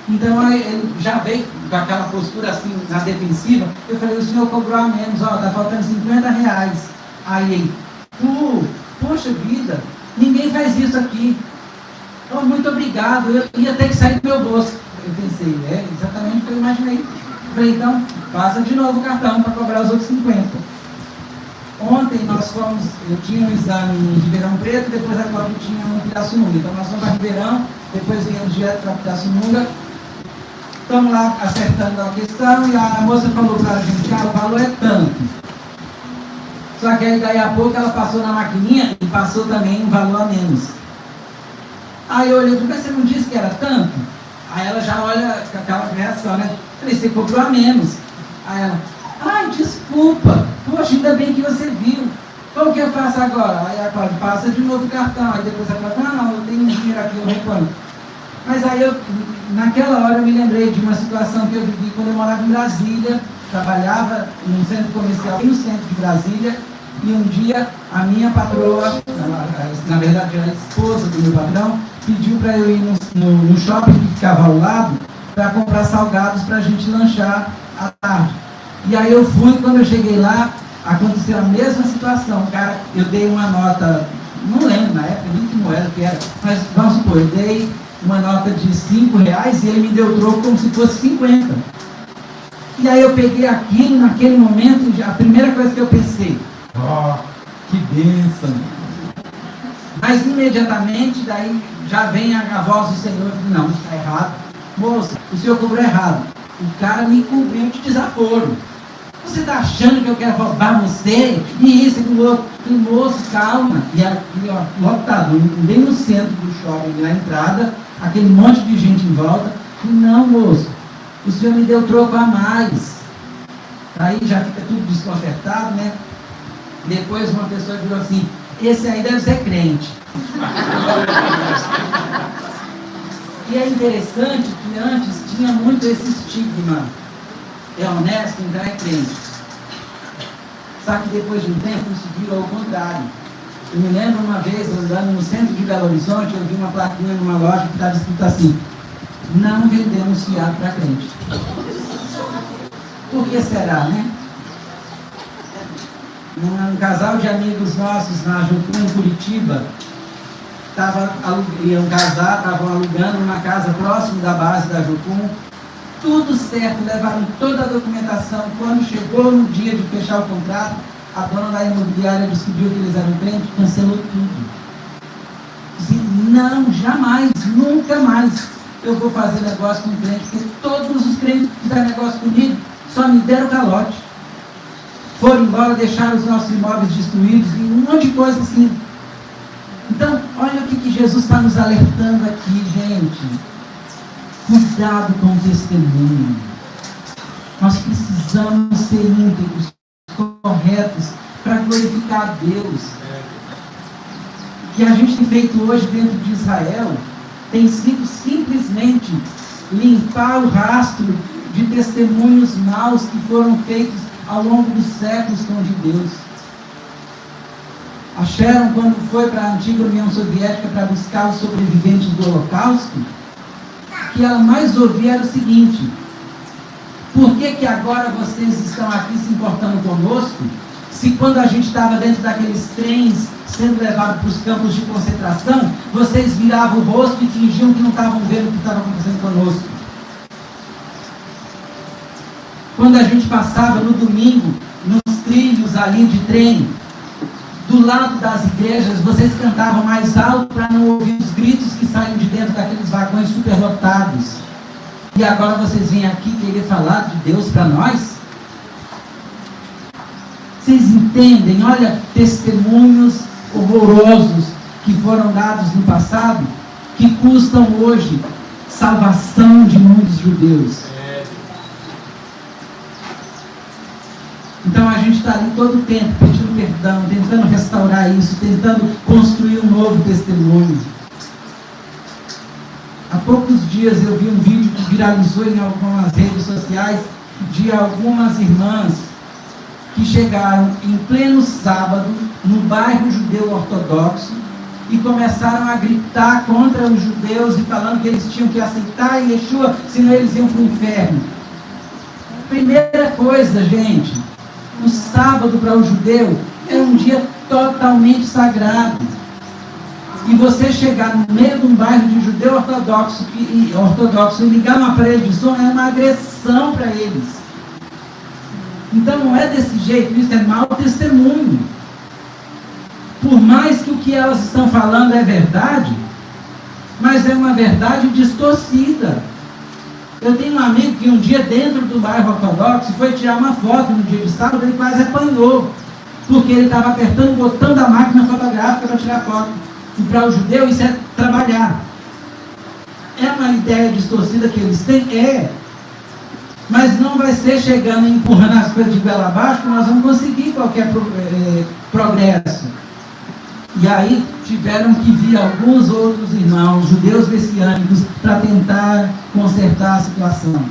Então ele já veio com aquela postura assim, na defensiva. Eu falei: o senhor cobrou a menos, está faltando R$50. Aí ele: poxa vida, ninguém faz isso aqui. Oh, muito obrigado, eu ia ter que sair do meu bolso. Eu pensei: é exatamente o que eu imaginei. Eu falei: então, passa de novo o cartão para cobrar os outros 50. Ontem eu tinha um exame em Ribeirão Preto, depois agora eu tinha um em Pirassununga. Então nós fomos para Ribeirão, depois viemos direto para Pirassununga. Estamos lá acertando a questão e a moça falou para a gente: o valor é tanto. Só que aí daí a pouco ela passou na maquininha e passou também um valor a menos. Aí eu olhei e falei: mas você não disse que era tanto? Aí ela já olha com aquela reação, né? Falei: você cobrou a menos. Aí ela: ai, desculpa, poxa, ainda bem que você viu. Como que eu faço agora? Aí ela passa de novo o cartão. Aí depois ela fala: não, eu tenho um dinheiro aqui, eu reponho. Mas aí naquela hora eu me lembrei de uma situação que eu vivi quando eu morava em Brasília, trabalhava num centro comercial no centro de Brasília, e um dia a minha patroa, na verdade a esposa do meu patrão, pediu para eu ir no shopping que ficava ao lado para comprar salgados para a gente lanchar à tarde. E aí eu fui, quando eu cheguei lá, aconteceu a mesma situação. Cara, eu dei uma nota, não lembro na época nem que moeda que era, mas vamos supor, eu dei uma nota de R$5 e ele me deu troco como se fosse 50. E aí eu peguei aquilo, naquele momento, a primeira coisa que eu pensei, que bênção. Mas imediatamente, daí já vem a voz do Senhor, e não, está errado. Moça, o senhor cobrou errado. O cara me cobriu de desaforo. Você está achando que eu quero roubar você? E isso, e o outro. E moço, calma. E aqui, ó, lotado, bem no centro do shopping, na entrada, aquele monte de gente em volta. E não, moço, o senhor me deu troco a mais. Aí já fica tudo desconcertado, né? Depois uma pessoa virou assim, esse aí deve ser crente. E é interessante que antes tinha muito esse estigma. É honesto, então é crente. Só que depois de um tempo isso virou ao contrário. Eu me lembro uma vez, andando no centro de Belo Horizonte, eu vi uma plaquinha numa loja que estava escrito assim, não vendemos fiado para crente. Por que será, né? Um casal de amigos nossos na Jucum, em Curitiba, iam casar, estavam alugando uma casa próximo da base da Jucum, tudo certo, levaram toda a documentação. Quando chegou no dia de fechar o contrato, a dona da imobiliária descobriu que eles eram crentes, cancelou tudo. Disse, não, jamais, nunca mais eu vou fazer negócio com crente, porque todos os crentes que fizeram negócio comigo só me deram calote. Foram embora, deixaram os nossos imóveis destruídos e um monte de coisa assim. Então, olha o que Jesus está nos alertando aqui, gente. Cuidado com o testemunho. Nós precisamos ser íntegros, corretos, para glorificar a Deus. O que a gente tem feito hoje dentro de Israel tem sido simplesmente limpar o rastro de testemunhos maus que foram feitos ao longo dos séculos com os judeus. A Sharon, quando foi para a antiga União Soviética para buscar os sobreviventes do Holocausto, o que ela mais ouvia era o seguinte: por que agora vocês estão aqui se importando conosco, se quando a gente estava dentro daqueles trens sendo levado para os campos de concentração, vocês viravam o rosto e fingiam que não estavam vendo o que estava acontecendo conosco? Quando a gente passava no domingo, nos trilhos ali de trem, do lado das igrejas, vocês cantavam mais alto para não ouvir os gritos que saem de dentro daqueles vagões superlotados. E agora vocês vêm aqui querer falar de Deus para nós? Vocês entendem? Olha, testemunhos horrorosos que foram dados no passado, que custam hoje salvação de muitos judeus. Então a gente está ali todo o tempo pedindo perdão, tentando restaurar isso, tentando construir um novo testemunho. Há poucos dias eu vi um vídeo que viralizou em algumas redes sociais de algumas irmãs que chegaram em pleno sábado no bairro judeu ortodoxo e começaram a gritar contra os judeus e falando que eles tinham que aceitar Yeshua, senão eles iam para o inferno. Primeira coisa, gente, o sábado para o judeu é um dia totalmente sagrado. E você chegar no meio de um bairro de judeu ortodoxo e ligar um aparelho de som é uma agressão para eles. Então não é desse jeito, isso é mau testemunho. Por mais que o que elas estão falando é verdade, mas é uma verdade distorcida. Eu tenho um amigo que um dia dentro do bairro ortodoxo foi tirar uma foto no dia de sábado, ele quase apanhou, porque ele estava apertando o botão da máquina fotográfica para tirar foto. E para o judeu isso é trabalhar. É uma ideia distorcida que eles têm? É. Mas não vai ser chegando e empurrando as coisas de goela abaixo que nós vamos conseguir qualquer progresso. E aí tiveram que vir alguns outros irmãos, judeus messiânicos, para tentar consertar a situação.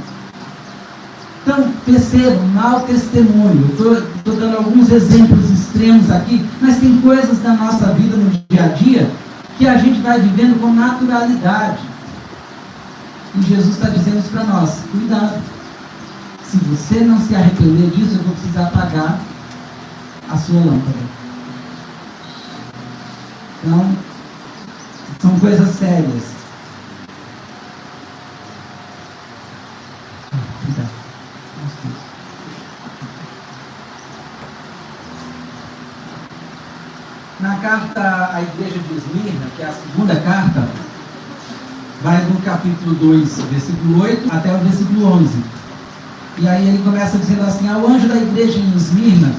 Então, percebam, mau testemunho. Estou dando alguns exemplos extremos aqui, mas tem coisas da nossa vida no dia a dia que a gente vai vivendo com naturalidade. E Jesus está dizendo isso para nós: cuidado. Se você não se arrepender disso, eu vou precisar apagar a sua lâmpada. Então, são coisas sérias. Cuidado. Na carta à igreja de Esmirna, que é a segunda carta, vai do capítulo 2, versículo 8 até o versículo 11. E aí ele começa dizendo assim: ao anjo da igreja em Esmirna,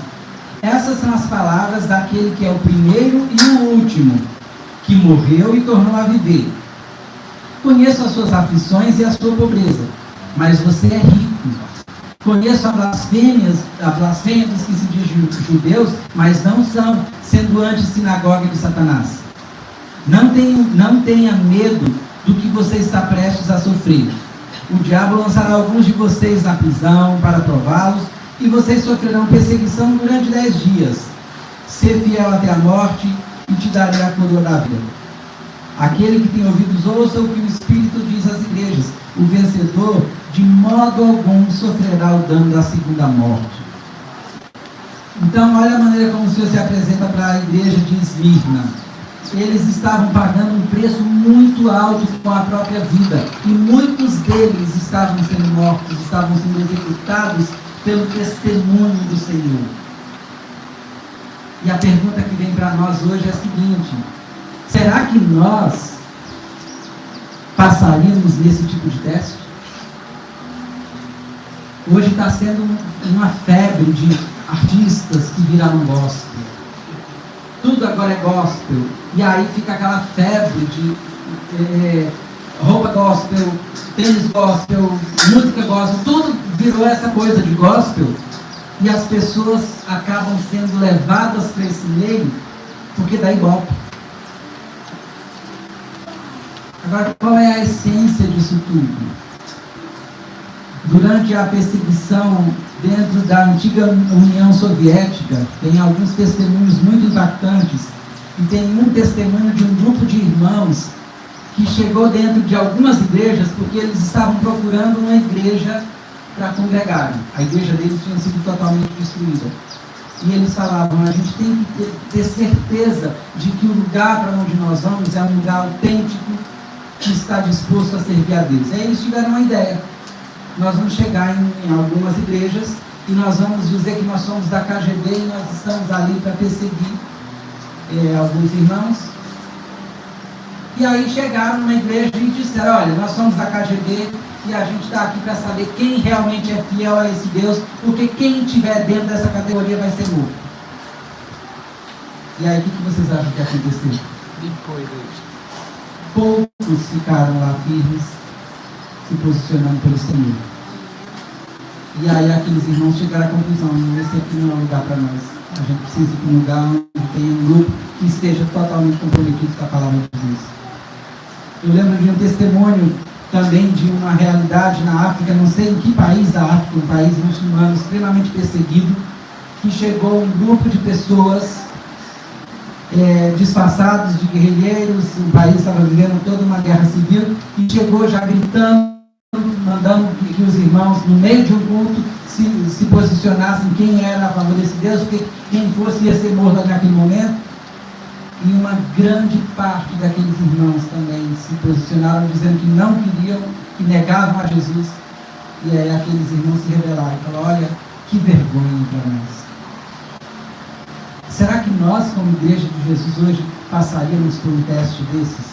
essas são as palavras daquele que é o primeiro e o último, que morreu e tornou a viver. Conheço as suas aflições e a sua pobreza, mas você é rico. Conheço a blasfêmia dos que se dizem judeus, mas não são, sendo antes sinagoga de Satanás. Não tenha medo do que você está prestes a sofrer. O diabo lançará alguns de vocês na prisão para prová-los, e vocês sofrerão perseguição durante 10 dias. Ser fiel até a morte, e te darei a coroa da vida. Aquele que tem ouvidos, ouça o que o Espírito diz às igrejas. O vencedor, de modo algum, sofrerá o dano da segunda morte. Então, olha a maneira como o Senhor se apresenta para a igreja de Esmirna. Eles estavam pagando um preço muito alto com a própria vida. E muitos deles estavam sendo mortos, estavam sendo executados pelo testemunho do Senhor. E a pergunta que vem para nós hoje é a seguinte: será que nós passaríamos nesse tipo de teste? Hoje está sendo uma febre de artistas que viraram gospel. Tudo agora é gospel. E aí fica aquela febre de roupa gospel, tênis gospel, música gospel. Tudo virou essa coisa de gospel. E as pessoas acabam sendo levadas para esse meio porque dá igual. Agora, qual é a essência disso tudo? Durante a perseguição dentro da antiga União Soviética, tem alguns testemunhos muito impactantes. E tem um testemunho de um grupo de irmãos que chegou dentro de algumas igrejas porque eles estavam procurando uma igreja para congregarem. A igreja deles tinha sido totalmente destruída. E eles falavam: a gente tem que ter certeza de que o lugar para onde nós vamos é um lugar autêntico, que está disposto a servir a Deus. Aí eles tiveram uma ideia: nós vamos chegar em algumas igrejas e nós vamos dizer que nós somos da KGB e nós estamos ali para perseguir alguns irmãos. E aí chegaram numa igreja e disseram: olha, nós somos da KGB e a gente está aqui para saber quem realmente é fiel a esse Deus, porque quem estiver dentro dessa categoria vai ser morto. E aí o que vocês acham que aconteceu? Poucos ficaram lá firmes, se posicionando pelo Senhor. E aí aqueles irmãos chegaram à conclusão: esse aqui não é um lugar para nós. A gente precisa ir para um lugar onde tem um grupo que esteja totalmente comprometido com a palavra de Deus. Eu lembro de um testemunho também de uma realidade na África, não sei em que país da África, um país muçulmano extremamente perseguido, que chegou um grupo de pessoas disfarçados de guerrilheiros. O país estava vivendo toda uma guerra civil, e chegou já gritando, mandando que os irmãos, no meio de um culto, se posicionassem quem era a favor desse Deus, porque quem fosse ia ser morto naquele momento. E uma grande parte daqueles irmãos também se posicionaram dizendo que não queriam, que negavam a Jesus. E aí aqueles irmãos se rebelaram e falaram: olha, que vergonha para nós. Será que nós, como igreja de Jesus hoje, passaríamos por um teste desses?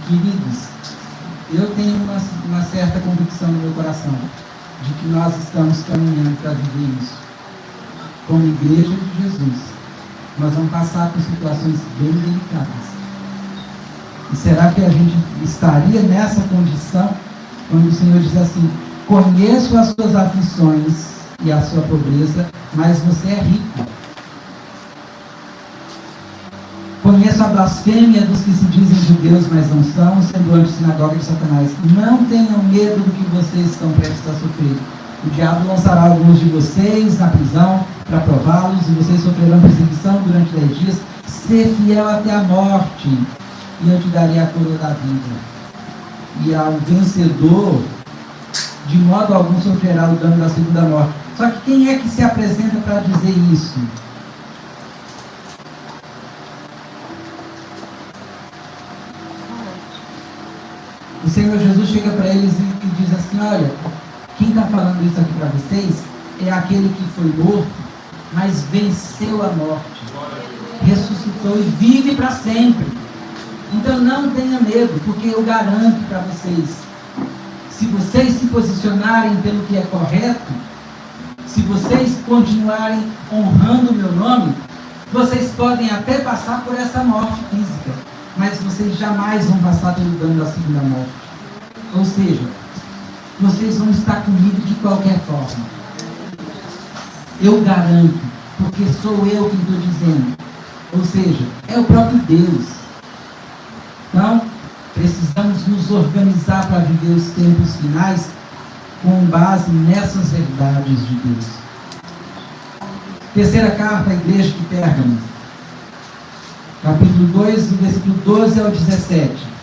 Queridos, eu tenho uma certa convicção no meu coração de que nós estamos caminhando para viver isso. Como igreja de Jesus, nós vamos passar por situações bem delicadas. E será que a gente estaria nessa condição quando o Senhor diz assim: conheço as suas aflições e a sua pobreza, mas você é rico. Conheço a blasfêmia dos que se dizem judeus, mas não são, sendo anti-sinagoga de Satanás. Não tenham medo do que vocês estão prestes a sofrer. O diabo lançará alguns de vocês na prisão para prová-los, e vocês sofrerão perseguição durante 10 dias. Ser fiel até a morte, e eu te darei a coroa da vida. E ao vencedor, de modo algum sofrerá o dano da segunda morte. Só que quem é que se apresenta para dizer isso? O Senhor Jesus chega para eles e diz assim: olha, quem está falando isso aqui para vocês é aquele que foi morto, mas venceu a morte, ressuscitou e vive para sempre. Então não tenha medo, porque eu garanto para vocês, se vocês se posicionarem pelo que é correto, se vocês continuarem honrando o meu nome, vocês podem até passar por essa morte física, mas vocês jamais vão passar pelo dano da segunda morte. Ou seja, vocês vão estar comigo de qualquer forma. Eu garanto, porque sou eu quem estou dizendo. Ou seja, é o próprio Deus. Então, precisamos nos organizar para viver os tempos finais com base nessas verdades de Deus. Terceira carta à igreja de Pérgamo, capítulo 2, do versículo 12 ao 17.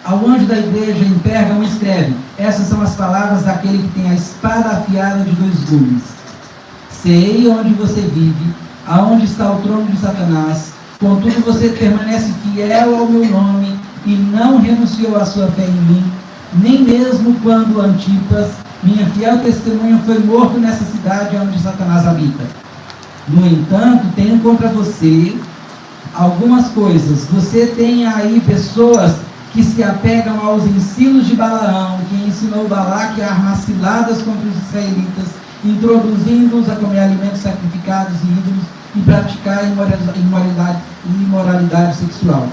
Ao anjo da igreja em Pérgamo escreve: essas são as palavras daquele que tem a espada afiada de 2 gumes. Sei onde você vive, aonde está o trono de Satanás, contudo você permanece fiel ao meu nome e não renunciou à sua fé em mim, nem mesmo quando Antipas, minha fiel testemunha, foi morto nessa cidade onde Satanás habita. No entanto, tenho contra você algumas coisas. Você tem aí pessoas que se apegam aos ensinos de Balaão, que ensinou Balaque a armar ciladas contra os israelitas, introduzindo-os a comer alimentos sacrificados e ídolos e praticar imoralidade sexual.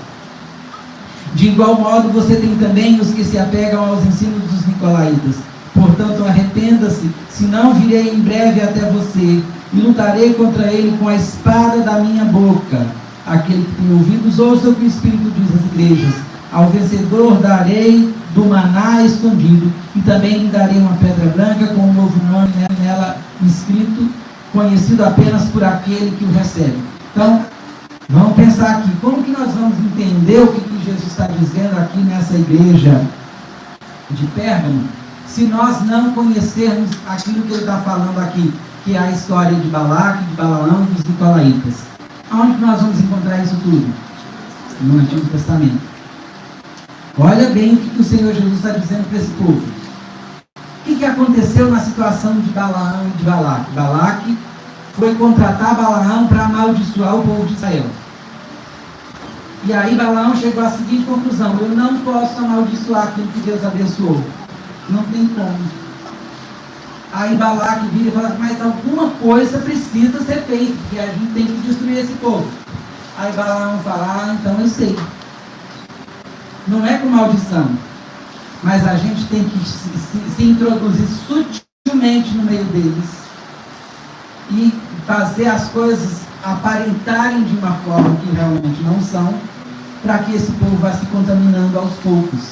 De igual modo, você tem também os que se apegam aos ensinos dos nicolaítas. Portanto, arrependa-se, senão virei em breve até você e lutarei contra ele com a espada da minha boca. Aquele que tem ouvidos, ouça o que o Espírito diz às igrejas. Ao vencedor darei do maná escondido, e também lhe darei uma pedra branca com um novo nome nela inscrito, conhecido apenas por aquele que o recebe. Então, vamos pensar aqui, como que nós vamos entender o que Jesus está dizendo aqui nessa igreja de Pérgamo, se nós não conhecermos aquilo que ele está falando aqui, que é a história de Balaque, de Balaão e dos nicolaítas? Aonde que nós vamos encontrar isso tudo? No Antigo Testamento. Olha bem o que o Senhor Jesus está dizendo para esse povo. O que aconteceu na situação de Balaão e de Balaque? Balaque foi contratar Balaão para amaldiçoar o povo de Israel. E aí Balaão chegou à seguinte conclusão: eu não posso amaldiçoar aquilo que Deus abençoou. Não tem como. Aí Balaque vira e fala: mas alguma coisa precisa ser feita, porque a gente tem que destruir esse povo. Aí Balaão fala: então eu sei. Não é com maldição, mas a gente tem que se introduzir sutilmente no meio deles e fazer as coisas aparentarem de uma forma que realmente não são, para que esse povo vá se contaminando aos poucos.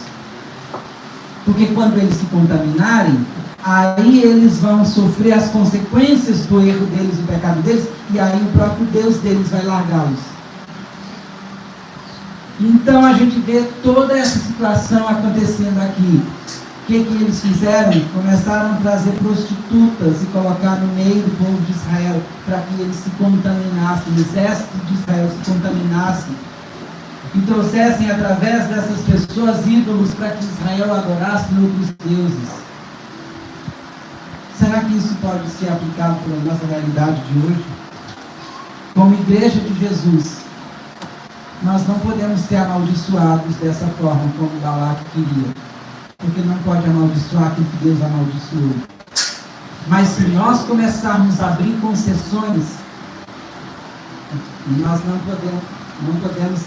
Porque quando eles se contaminarem, aí eles vão sofrer as consequências do erro deles, do pecado deles, e aí o próprio Deus deles vai largá-los. Então a gente vê toda essa situação acontecendo aqui. O que eles fizeram? Começaram a trazer prostitutas e colocar no meio do povo de Israel, para que eles se contaminassem, o exército de Israel se contaminasse, e trouxessem através dessas pessoas ídolos para que Israel adorasse outros deuses. Será que isso pode ser aplicado para a nossa realidade de hoje? Como igreja de Jesus, nós não podemos ser amaldiçoados dessa forma como Balaque queria, porque não pode amaldiçoar aquilo que Deus amaldiçoou. Mas se nós começarmos a abrir concessões, nós não podemos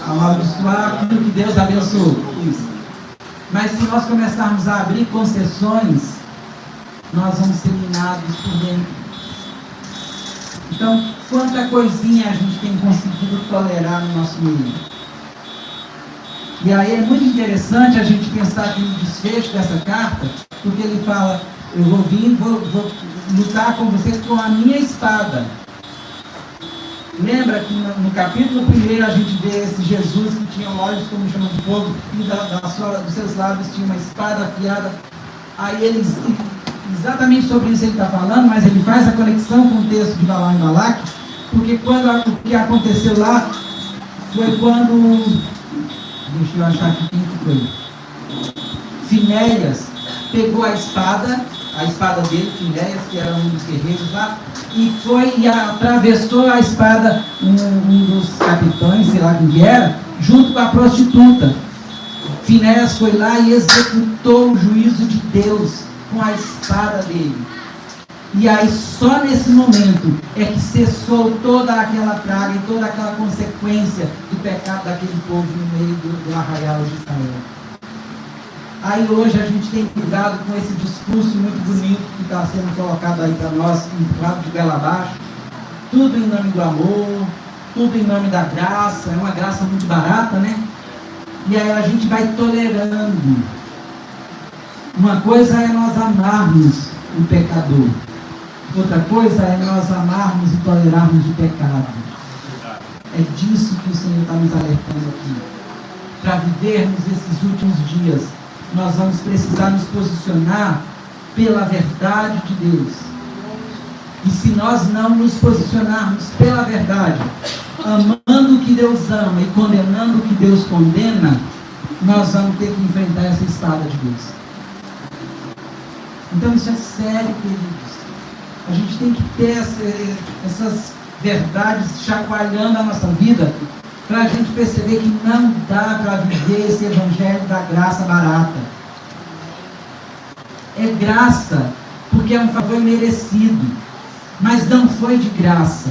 amaldiçoar aquilo que Deus abençoou. Isso. Mas se nós começarmos a abrir concessões, nós vamos ser minados por dentro. Então, quanta coisinha a gente tem conseguido tolerar no nosso meio. E aí é muito interessante a gente pensar aqui no desfecho dessa carta, porque ele fala, eu vou vir, vou lutar com você com a minha espada. Lembra que no capítulo 1 a gente vê esse Jesus que tinha olhos como chama de fogo e dos seus lábios tinha uma espada afiada. Aí ele, exatamente sobre isso ele está falando, mas ele faz a conexão com o texto de Balaão e Balaque, porque o que aconteceu lá foi quando, deixa eu achar aqui quem que foi, Finéias pegou a espada dele, Finéias, que era um dos guerreiros lá, e atravessou a espada um dos capitães, sei lá quem era, junto com a prostituta. Finéias foi lá e executou o juízo de Deus com a espada dele. E aí só nesse momento é que cessou toda aquela praga e toda aquela consequência do pecado daquele povo no meio do arraial de Israel. Aí hoje a gente tem cuidado com esse discurso muito bonito que está sendo colocado aí para nós, empurrado de goela abaixo. Tudo em nome do amor, tudo em nome da graça, é uma graça muito barata, né? E aí a gente vai tolerando. Uma coisa é nós amarmos o pecador. Outra coisa é nós amarmos e tolerarmos o pecado. É disso que o Senhor está nos alertando aqui. Para vivermos esses últimos dias, nós vamos precisar nos posicionar pela verdade de Deus. E se nós não nos posicionarmos pela verdade, amando o que Deus ama e condenando o que Deus condena, nós vamos ter que enfrentar essa espada de Deus. Então isso é sério, queridos. A gente tem que ter essas verdades chacoalhando a nossa vida, para a gente perceber que não dá para viver esse evangelho da graça barata. É graça, porque é um favor merecido, mas não foi de graça.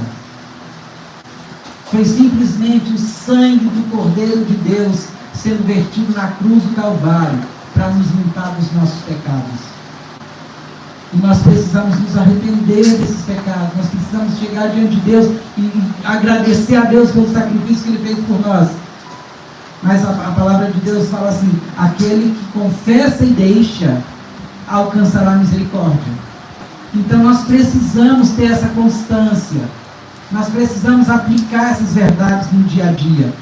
Foi simplesmente o sangue do Cordeiro de Deus sendo vertido na cruz do Calvário, para nos limpar dos nossos pecados. E nós precisamos nos arrepender desses pecados. Nós precisamos chegar diante de Deus e agradecer a Deus pelo sacrifício que Ele fez por nós. Mas a palavra de Deus fala assim: aquele que confessa e deixa, alcançará misericórdia. Então nós precisamos ter essa constância. Nós precisamos aplicar essas verdades no dia a dia.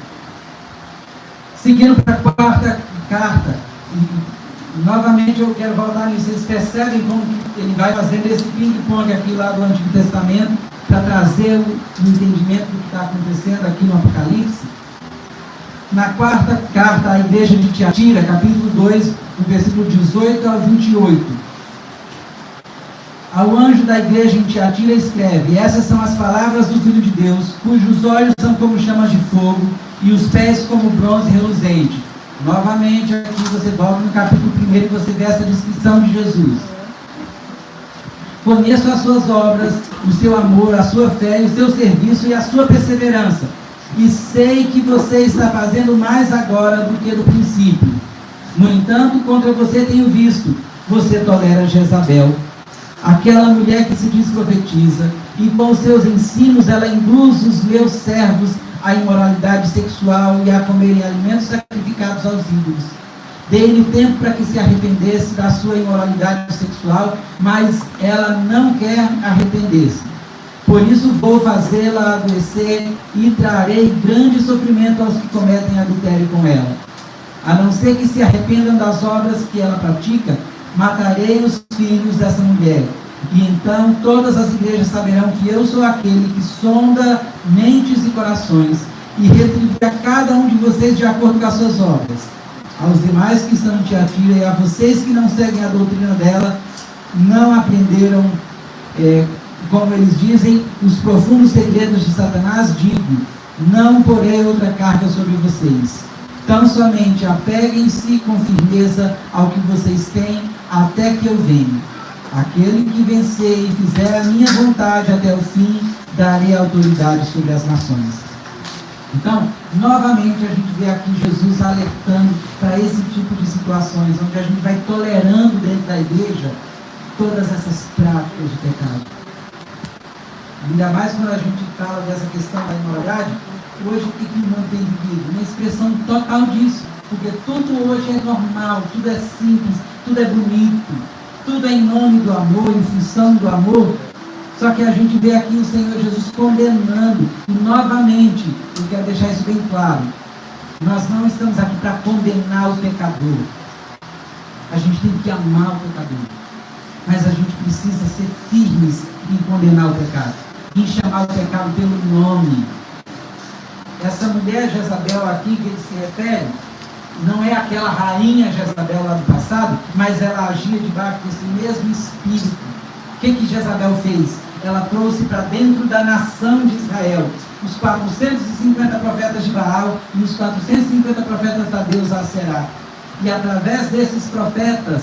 Seguindo para a quarta carta. Novamente eu quero voltar nisso. Vocês percebem como ele vai fazendo esse ping-pong aqui lá do Antigo Testamento para trazer o entendimento do que está acontecendo aqui no Apocalipse. Na quarta carta à igreja de Tiatira, capítulo 2, do versículo 18 ao 28. Ao anjo da igreja em Tiatira escreve: essas são as palavras do Filho de Deus, cujos olhos são como chamas de fogo e os pés como bronze reluzente. Novamente, aqui você volta no capítulo 1 e você vê essa descrição de Jesus. Conheço as suas obras, o seu amor, a sua fé, o seu serviço e a sua perseverança. E sei que você está fazendo mais agora do que no princípio. No entanto, contra você tenho visto, você tolera Jezabel, aquela mulher que se diz profetiza, e com seus ensinos ela induz os meus servos à imoralidade sexual e a comerem alimentos sacrificados aos ídolos. Dei-lhe tempo para que se arrependesse da sua imoralidade sexual, mas ela não quer arrepender-se. Por isso vou fazê-la adoecer e trarei grande sofrimento aos que cometem adultério com ela. A não ser que se arrependam das obras que ela pratica, matarei os filhos dessa mulher. E então todas as igrejas saberão que eu sou aquele que sonda mentes e corações e retribui a cada um de vocês de acordo com as suas obras. Aos demais que estão em Tiatira e a vocês que não seguem a doutrina dela, não aprenderam, como eles dizem, os profundos segredos de Satanás, digo: não porei outra carga sobre vocês. Tão somente apeguem-se com firmeza ao que vocês têm, até que eu venha. Aquele que vencer e fizer a minha vontade até o fim, darei autoridade sobre as nações. Então, novamente a gente vê aqui Jesus alertando para esse tipo de situações, onde a gente vai tolerando dentro da igreja todas essas práticas de pecado. Ainda mais quando a gente fala dessa questão da imoralidade, hoje o que o mundo tem vivido? Uma expressão total disso. Porque tudo hoje é normal, tudo é simples, tudo é bonito, tudo é em nome do amor, em função do amor. Só que a gente vê aqui o Senhor Jesus condenando. E novamente, eu quero deixar isso bem claro. Nós não estamos aqui para condenar o pecador. A gente tem que amar o pecador. Mas a gente precisa ser firmes em condenar o pecado. Em chamar o pecado pelo nome. Essa mulher Jezabel aqui que ele se refere, não é aquela rainha Jezabel lá do passado, mas ela agia debaixo desse mesmo espírito. O que Jezabel fez? Ela trouxe para dentro da nação de Israel os 450 profetas de Baal e os 450 profetas da deusa Aserá. E através desses profetas,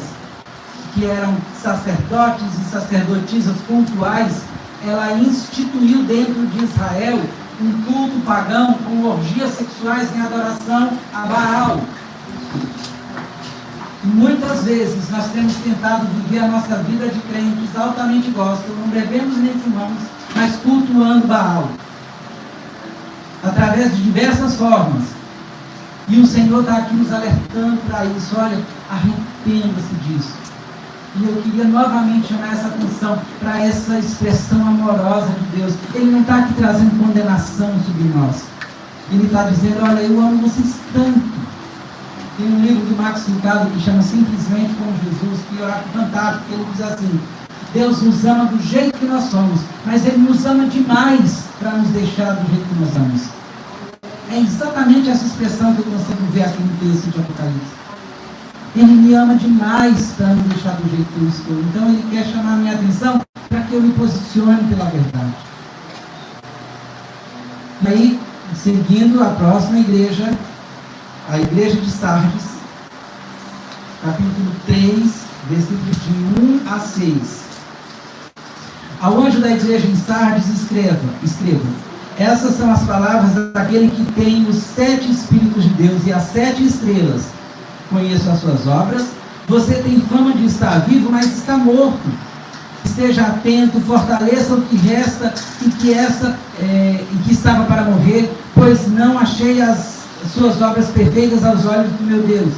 que eram sacerdotes e sacerdotisas pontuais, ela instituiu dentro de Israel um culto pagão com orgias sexuais em adoração a Baal. Muitas vezes nós temos tentado viver a nossa vida de crentes altamente gospel, não bebemos nem fumamos, mas cultuando Baal. Através de diversas formas. E o Senhor está aqui nos alertando para isso. Olha, arrependa-se disso. E eu queria novamente chamar essa atenção para essa expressão amorosa de Deus. Ele não está aqui trazendo condenação sobre nós. Ele está dizendo, olha, eu amo vocês tanto. Tem um livro do Max Lucado que chama Simplesmente como Jesus, que eu acho fantástico, que ele diz assim, Deus nos ama do jeito que nós somos, mas Ele nos ama demais para nos deixar do jeito que nós amamos. É exatamente essa expressão que eu consigo ver aqui no texto de Apocalipse. Ele me ama demais para me deixar do jeito que eu estou. Então Ele quer chamar a minha atenção para que eu me posicione pela verdade. E aí, seguindo a próxima igreja, a igreja de Sardes, capítulo 3, versículos de 1 a 6. Ao anjo da igreja em Sardes, escreva. Essas são as palavras daquele que tem os 7 Espíritos de Deus e as 7 estrelas. Conheço as suas obras. Você tem fama de estar vivo, mas está morto. Esteja atento, fortaleça o que resta e que estava para morrer, pois não achei as suas obras perfeitas aos olhos do meu Deus.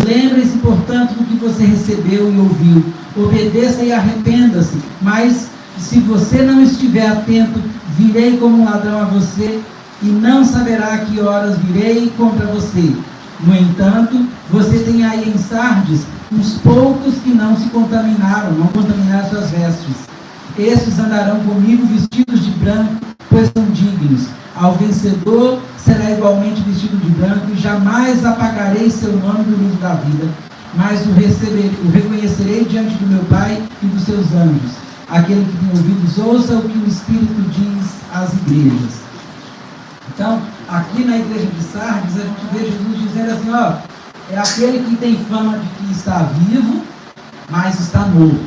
Lembre-se, portanto, do que você recebeu e ouviu. Obedeça e arrependa-se. Mas, se você não estiver atento, virei como um ladrão a você e não saberá a que horas virei contra você. No entanto, você tem aí em Sardes uns poucos que não se contaminaram, não contaminaram suas vestes. Estes andarão comigo vestidos de branco, pois são dignos. Ao vencedor será igualmente vestido de branco, e jamais apagarei seu nome do livro da vida, mas o reconhecerei diante do meu Pai e dos seus anjos. Aquele que tem ouvidos, ouça o que o Espírito diz às igrejas. Então, aqui na igreja de Sardes, a gente vê Jesus dizendo assim, ó, é aquele que tem fama de que está vivo, mas está morto.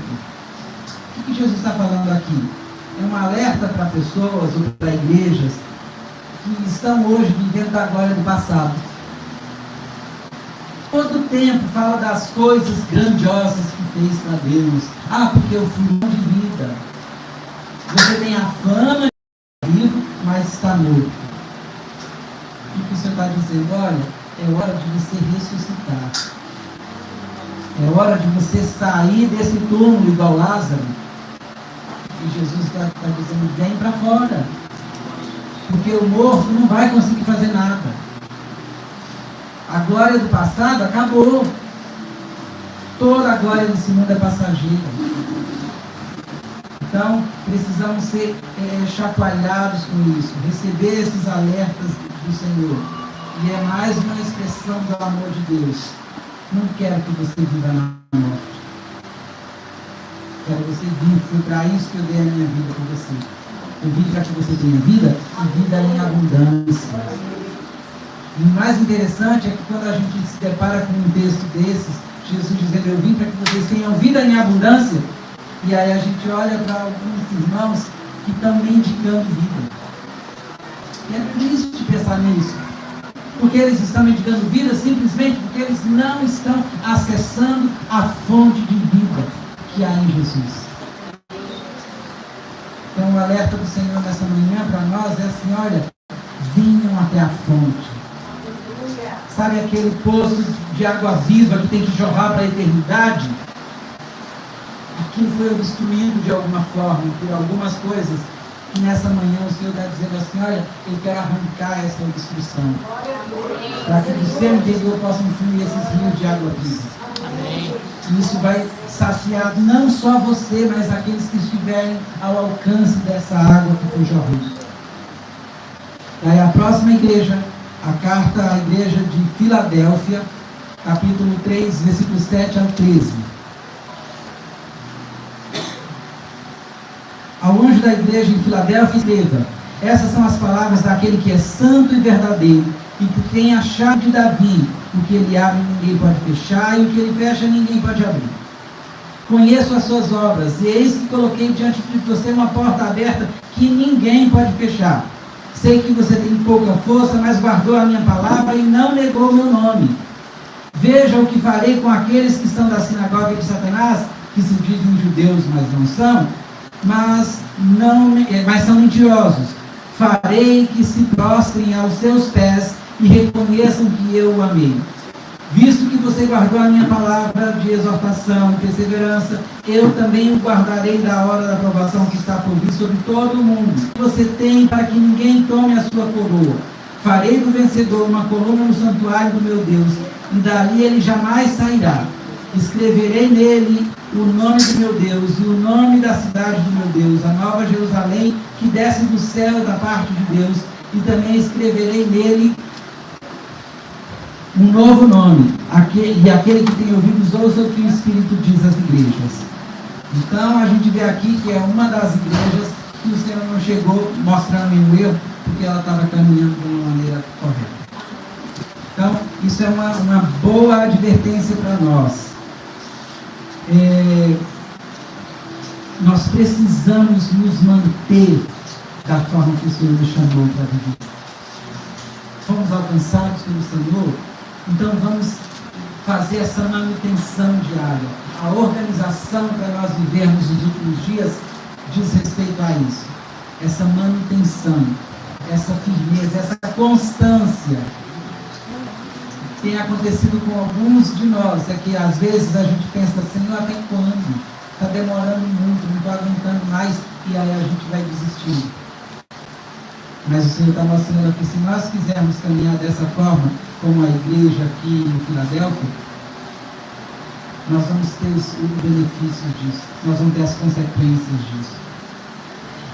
O que Jesus está falando aqui? É um alerta para pessoas ou para igrejas que estão hoje vivendo da glória do passado. Todo tempo fala das coisas grandiosas que fez para Deus. Ah, porque eu fui de vida. Você tem a fama de vivo, mas está morto. O que o Senhor está dizendo? Olha, é hora de você ressuscitar. É hora de você sair desse túmulo igual Lázaro. E Jesus está dizendo, vem para fora. Porque o morto não vai conseguir fazer nada. A glória do passado acabou. Toda a glória desse mundo é passageira. Então, precisamos ser chacoalhados com isso. Receber esses alertas do Senhor. E é mais uma expressão do amor de Deus. Não quero que você viva na morte. Quero que você viva. Foi para isso que eu dei a minha vida para você. Eu vim para que você tenha vida e vida em abundância. E o mais interessante é que quando a gente se depara com um texto desses, Jesus dizendo, eu vim para que vocês tenham vida em abundância, e aí a gente olha para alguns irmãos que estão mendigando vida. E é triste pensar nisso. Porque eles estão mendigando vida simplesmente porque eles não estão acessando a fonte de vida que há em Jesus. Então, alerta do Senhor nessa manhã para nós é assim: olha, vinham até a fonte. Sabe aquele poço de água viva que tem que jorrar para a eternidade? Aquilo foi obstruído de alguma forma, por algumas coisas, que nessa manhã o Senhor está dizendo assim: olha, eu quero arrancar essa obstrução, para que do seu interior possam fluir esses rios de água viva. E isso vai saciar não só você, mas aqueles que estiverem ao alcance dessa água que foi jorrada. Daí a próxima igreja, a carta à igreja de Filadélfia, capítulo 3, versículos 7 ao 13. Ao anjo da igreja em Filadélfia escreva: essas são as palavras daquele que é santo e verdadeiro, e que tem a chave de Davi. O que ele abre ninguém pode fechar, e o que ele fecha ninguém pode abrir. Conheço as suas obras, e eis que coloquei diante de você uma porta aberta que ninguém pode fechar. Sei que você tem pouca força, mas guardou a minha palavra e não negou o meu nome. Veja o que farei com aqueles que são da sinagoga de Satanás, que se dizem judeus, mas não são, mas são mentirosos. Farei que se prostrem aos seus pés e reconheçam que eu o amei. Visto que você guardou a minha palavra de exortação e perseverança, eu também o guardarei da hora da provação que está por vir sobre todo o mundo. Você tem para que ninguém tome a sua coroa. Farei do vencedor uma coluna no santuário do meu Deus, e dali ele jamais sairá. Escreverei nele o nome do meu Deus e o nome da cidade do meu Deus, a nova Jerusalém que desce do céu da parte de Deus, e também escreverei nele um novo nome, e aquele que tem ouvidos ouça o que o Espírito diz às igrejas. Então a gente vê aqui que é uma das igrejas que o Senhor não chegou mostrando nenhum erro, porque ela estava caminhando de uma maneira correta. Então isso é uma boa advertência para nós. Nós precisamos nos manter da forma que o Senhor nos chamou para viver. Fomos alcançados pelo Senhor, então vamos fazer essa manutenção diária. A organização para nós vivermos os últimos dias diz respeito a isso. Essa manutenção, essa firmeza, essa constância. Tem acontecido com alguns de nós, é que às vezes a gente pensa assim: até quando? Está demorando muito, não estou aguentando mais, e aí a gente vai desistindo. Mas o Senhor está mostrando aqui: se nós quisermos caminhar dessa forma, como a igreja aqui em Filadélfia, nós vamos ter os benefícios disso, nós vamos ter as consequências disso.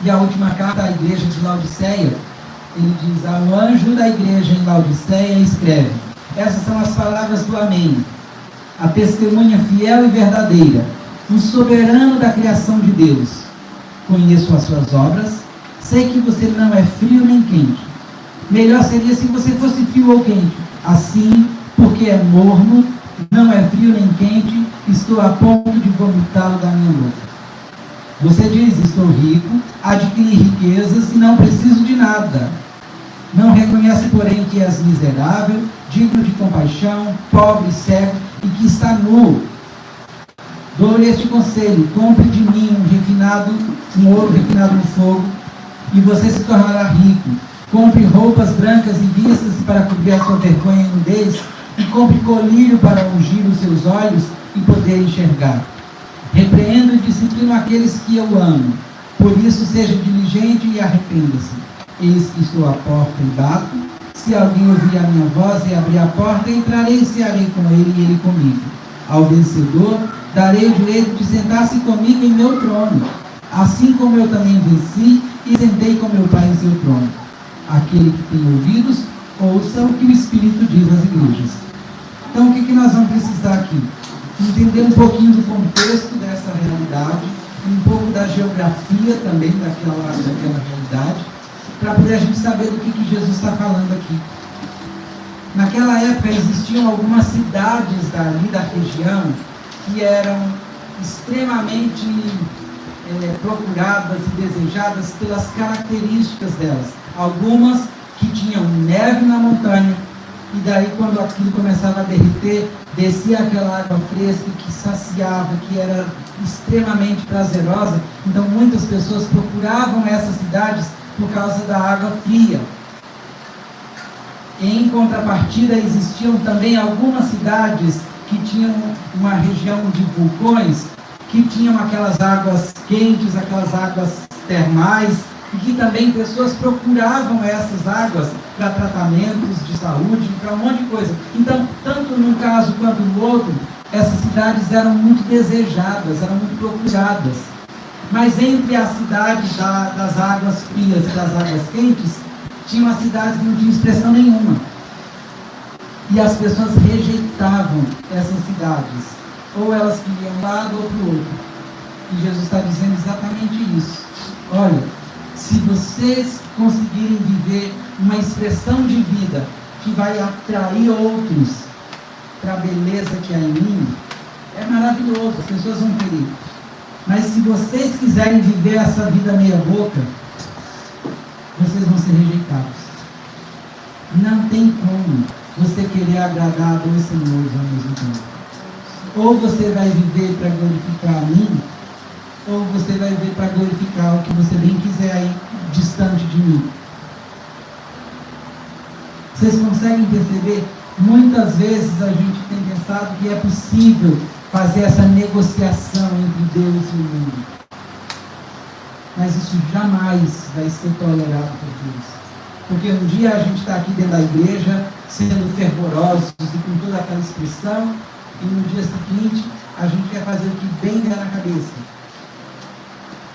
E a última carta à igreja de Laodiceia, ele diz: ao anjo da igreja em Laodiceia escreve: essas são as palavras do Amém, a testemunha fiel e verdadeira, o soberano da criação de Deus. Conheço as suas obras, sei que você não é frio nem quente. Melhor seria se você fosse frio ou quente. Assim, porque é morno, não é frio nem quente, estou a ponto de vomitá-lo da minha boca. Você diz: estou rico, adquiri riquezas e não preciso de nada. Não reconhece, porém, que és miserável, digno de compaixão, pobre, cego e que está nu. Dou-lhe este conselho: compre de mim um ouro refinado no fogo, e você se tornará rico. Compre roupas brancas e vista-se para cobrir a sua vergonha e nudez, e compre colírio para ungir os seus olhos e poder enxergar. Repreendo e disciplino aqueles que eu amo. Por isso, seja diligente e arrependa-se. Eis que estou à porta e bato. Se alguém ouvir a minha voz e abrir a porta, entrarei e cearei com ele e ele comigo. Ao vencedor, darei o direito de sentar-se comigo em meu trono, assim como eu também venci e sentei com meu Pai em seu trono. Aquele que tem ouvidos, ouça o que o Espírito diz às igrejas. Então, o que nós vamos precisar aqui? Entender um pouquinho do contexto dessa realidade, um pouco da geografia também daquela realidade, para poder a gente saber do que Jesus está falando aqui. Naquela época existiam algumas cidades dali da região que eram extremamente procuradas e desejadas pelas características delas. Algumas que tinham neve na montanha, e daí quando aquilo começava a derreter, descia aquela água fresca que saciava, que era extremamente prazerosa. Então muitas pessoas procuravam essas cidades por causa da água fria. Em contrapartida, existiam também algumas cidades que tinham uma região de vulcões, que tinham aquelas águas quentes, aquelas águas termais, e que também pessoas procuravam essas águas para tratamentos de saúde, para um monte de coisa. Então, tanto num caso quanto no outro, essas cidades eram muito desejadas, eram muito procuradas. Mas entre as cidades das águas frias e das águas quentes, tinham as cidades que não tinham expressão nenhuma. E as pessoas rejeitavam essas cidades. Ou elas queriam um lado ou para o outro. E Jesus está dizendo exatamente isso. Olha, se vocês conseguirem viver uma expressão de vida que vai atrair outros para a beleza que há em mim, é maravilhoso, as pessoas vão querer. Mas se vocês quiserem viver essa vida meia boca, vocês vão ser rejeitados. Não tem como você querer agradar a dois senhores ao mesmo tempo. Ou você vai viver para glorificar a mim, ou você vai viver para glorificar o que você bem quiser aí, distante de mim. Vocês conseguem perceber? Muitas vezes a gente tem pensado que é possível fazer essa negociação entre Deus e o mundo. Mas isso jamais vai ser tolerado por Deus. Porque um dia a gente está aqui dentro da igreja, sendo fervorosos e com toda aquela expressão, e no dia seguinte a gente quer fazer o que bem der na cabeça.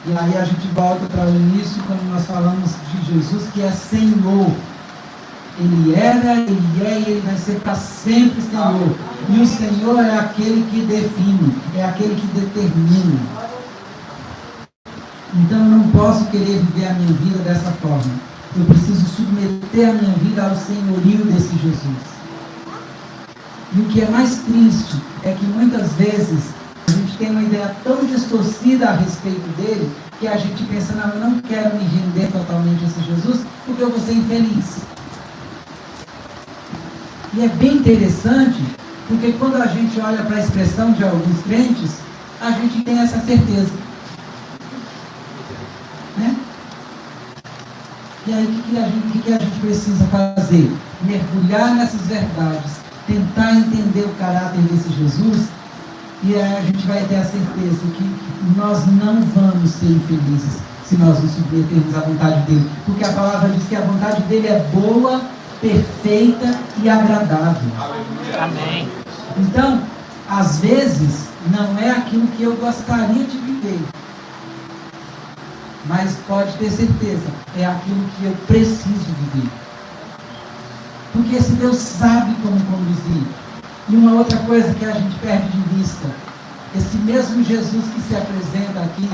E aí a gente volta para o início, quando nós falamos de Jesus, que é Senhor. Ele era, Ele é e Ele vai ser para sempre Senhor. E o Senhor é aquele que define, é aquele que determina. Então eu não posso querer viver a minha vida dessa forma. Eu preciso submeter a minha vida ao senhorio desse Jesus. E o que é mais triste é que muitas vezes a gente tem uma ideia tão distorcida a respeito dele, que a gente pensa, não, eu não quero me render totalmente a esse Jesus, porque eu vou ser infeliz. E é bem interessante, porque quando a gente olha para a expressão de alguns crentes, a gente tem essa certeza. Né? E aí o que a gente precisa fazer? Mergulhar nessas verdades, tentar entender o caráter desse Jesus, e aí a gente vai ter a certeza que nós não vamos ser infelizes se nós nos submetermos à vontade dele, porque a palavra diz que a vontade dele é boa, perfeita e agradável. Amém. Então, às vezes, não é aquilo que eu gostaria de viver, mas pode ter certeza, é aquilo que eu preciso viver. Porque esse Deus sabe como conduzir. E uma outra coisa que a gente perde de vista, esse mesmo Jesus que se apresenta aqui,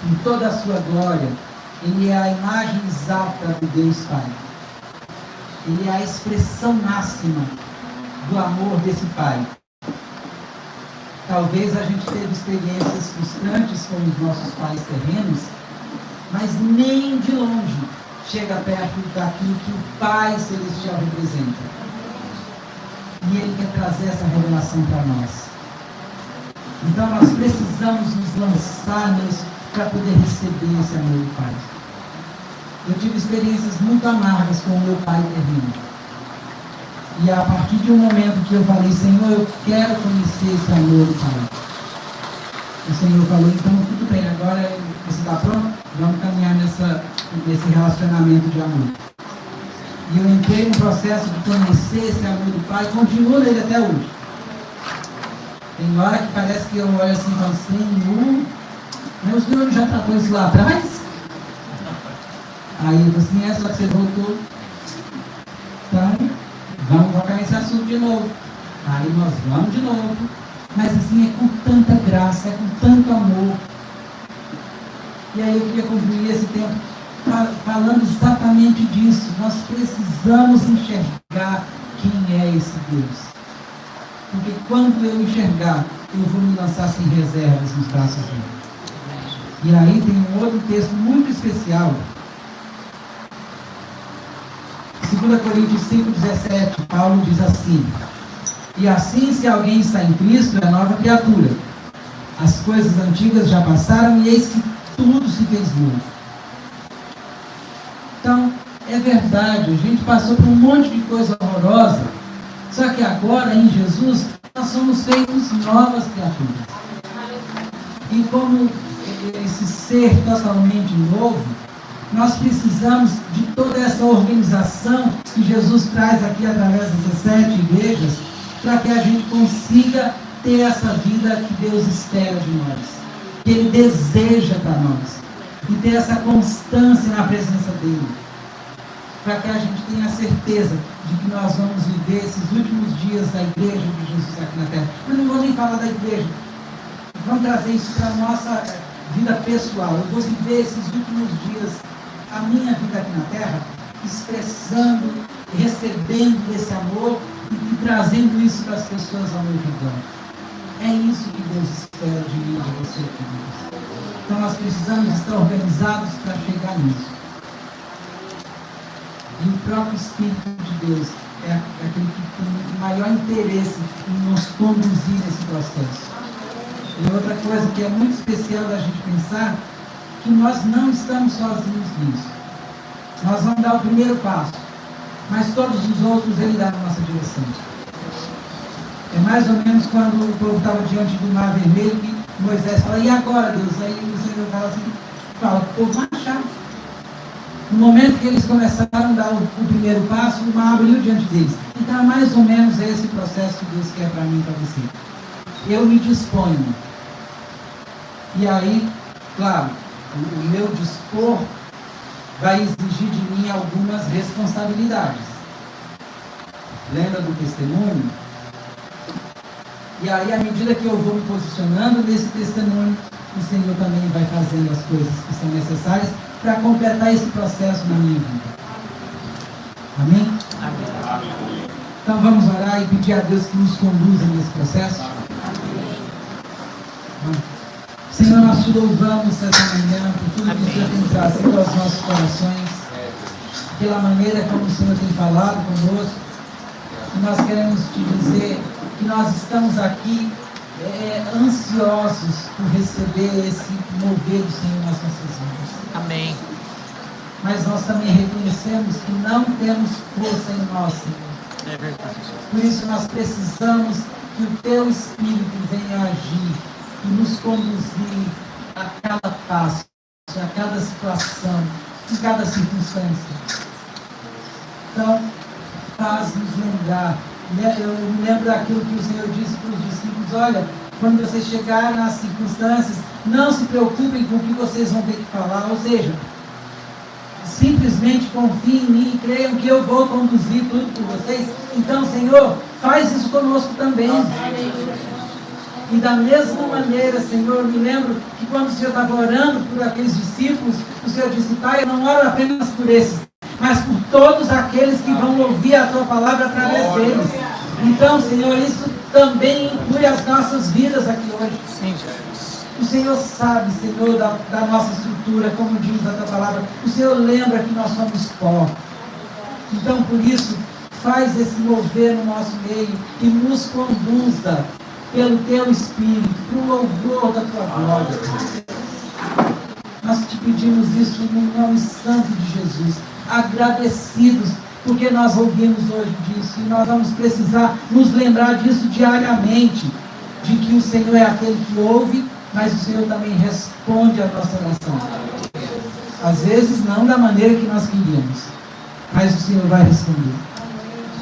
em toda a sua glória, ele é a imagem exata do Deus Pai. Ele é a expressão máxima do amor desse Pai. Talvez a gente teve experiências frustrantes com os nossos pais terrenos, mas nem de longe chega perto daquilo que o Pai Celestial representa. E Ele quer trazer essa revelação para nós. Então nós precisamos nos lançar nisso para poder receber esse amor do Pai. Eu tive experiências muito amargas com o meu pai terreno. E a partir de um momento que eu falei, Senhor, eu quero conhecer esse amor do Pai. O Senhor falou, então tudo bem, agora você está pronto? Vamos caminhar nesse relacionamento de amor. E eu entrei no processo de conhecer esse amor do Pai, continuo nele até hoje. Tem hora que parece que eu olho assim e falo, Senhor, mas o Senhor já tratou isso lá atrás? Aí eu falei assim, só que você voltou. Então, vamos tocar nesse assunto de novo. Aí nós vamos de novo. Mas assim, é com tanta graça, é com tanto amor. E aí eu queria concluir esse tempo falando exatamente disso. Nós precisamos enxergar quem é esse Deus. Porque quando eu enxergar, eu vou me lançar sem reservas nos braços dele. E aí tem um outro texto muito especial. 2 Coríntios 5,17, Paulo diz assim, E assim, se alguém está em Cristo, é nova criatura. As coisas antigas já passaram e eis que tudo se fez novo. Então, é verdade, a gente passou por um monte de coisa horrorosa, só que agora, em Jesus, nós somos feitos novas criaturas. E como esse ser totalmente novo, nós precisamos de toda essa organização que Jesus traz aqui através das 17 igrejas, para que a gente consiga ter essa vida que Deus espera de nós, que Ele deseja para nós, e ter essa constância na presença dEle, para que a gente tenha a certeza de que nós vamos viver esses últimos dias da igreja de Jesus aqui na terra. Eu não vou nem falar da igreja, vamos trazer isso para a nossa vida pessoal. Eu vou viver esses últimos dias, a minha vida aqui na terra, expressando, recebendo esse amor e trazendo isso para as pessoas ao meu redor. É isso que Deus espera de mim e de você, queridos. Então nós precisamos estar organizados para chegar nisso. E o próprio Espírito de Deus é aquele que tem o maior interesse em nos conduzir nesse processo. E outra coisa que é muito especial da gente pensar, que nós não estamos sozinhos nisso. Nós vamos dar o primeiro passo, mas todos os outros Ele dá na nossa direção. É mais ou menos quando o povo estava diante do Mar Vermelho, que Moisés fala, e agora, Deus? Aí o Senhor fala assim, fala, o povo marchar. No momento que eles começaram a dar o primeiro passo, o mar abriu diante deles. Então é mais ou menos esse processo que Deus quer para mim e para você. Eu me disponho. E aí, claro, o meu dispor vai exigir de mim algumas responsabilidades. Lembra do testemunho? E aí, à medida que eu vou me posicionando nesse testemunho, o Senhor também vai fazendo as coisas que são necessárias para completar esse processo na minha vida. Amém? Amém? Então vamos orar e pedir a Deus que nos conduza nesse processo. Amém. Senhor, nós te louvamos essa manhã por tudo que o Senhor tem trazido aos nossos corações, pela maneira como o Senhor tem falado conosco. E nós queremos te dizer que nós estamos aqui ansiosos por receber esse mover do Senhor nas nossas vidas. Amém. Mas nós também reconhecemos que não temos força em nós, Senhor. É verdade. Por isso nós precisamos que o Teu Espírito venha agir e nos conduzir a cada passo, a cada situação, em cada circunstância. Então, faz-nos lembrar. Eu me lembro daquilo que o Senhor disse para os discípulos, olha, quando vocês chegarem nas circunstâncias, não se preocupem com o que vocês vão ter que falar, ou seja, simplesmente confiem em mim e creiam que eu vou conduzir tudo por vocês. Então, Senhor, faz isso conosco também. E da mesma maneira, Senhor, eu me lembro que quando o Senhor estava orando por aqueles discípulos, o Senhor disse, Pai, eu não oro apenas por esses, mas por todos aqueles que vão ouvir a Tua palavra através deles. Então, Senhor, isso também inclui as nossas vidas aqui hoje. Sim, Jesus. O Senhor sabe, Senhor, da nossa estrutura, como diz a Tua palavra. O Senhor lembra que nós somos pó. Então, por isso, faz esse mover no nosso meio e nos conduza pelo Teu Espírito, para o louvor da Tua glória. Nós te pedimos isso no nome santo de Jesus, agradecidos, porque nós ouvimos hoje disso, e nós vamos precisar nos lembrar disso diariamente, de que o Senhor é aquele que ouve, mas o Senhor também responde a nossa oração. Às vezes não da maneira que nós queríamos, mas o Senhor vai responder.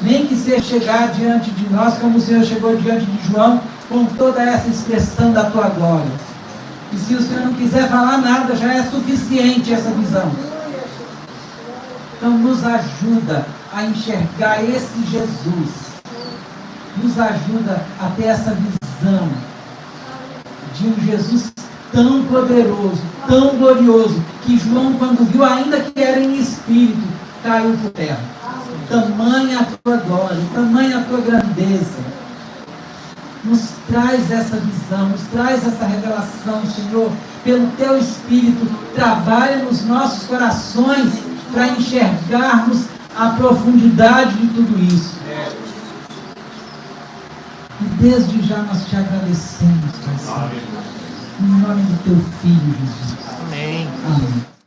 Nem que seja chegar diante de nós, como o Senhor chegou diante de João, com toda essa expressão da Tua glória. E se o Senhor não quiser falar nada, já é suficiente essa visão. Então nos ajuda a enxergar esse Jesus. Nos ajuda a ter essa visão de um Jesus tão poderoso, tão glorioso, que João, quando viu, ainda que era em espírito, caiu por terra. Tamanha a Tua glória, tamanha a Tua grandeza. Nos traz essa visão, nos traz essa revelação, Senhor, pelo Teu Espírito. Trabalha nos nossos corações para enxergarmos a profundidade de tudo isso. E desde já nós te agradecemos, Pai Santo. Em nome do teu Filho, Jesus. Amém. Amém.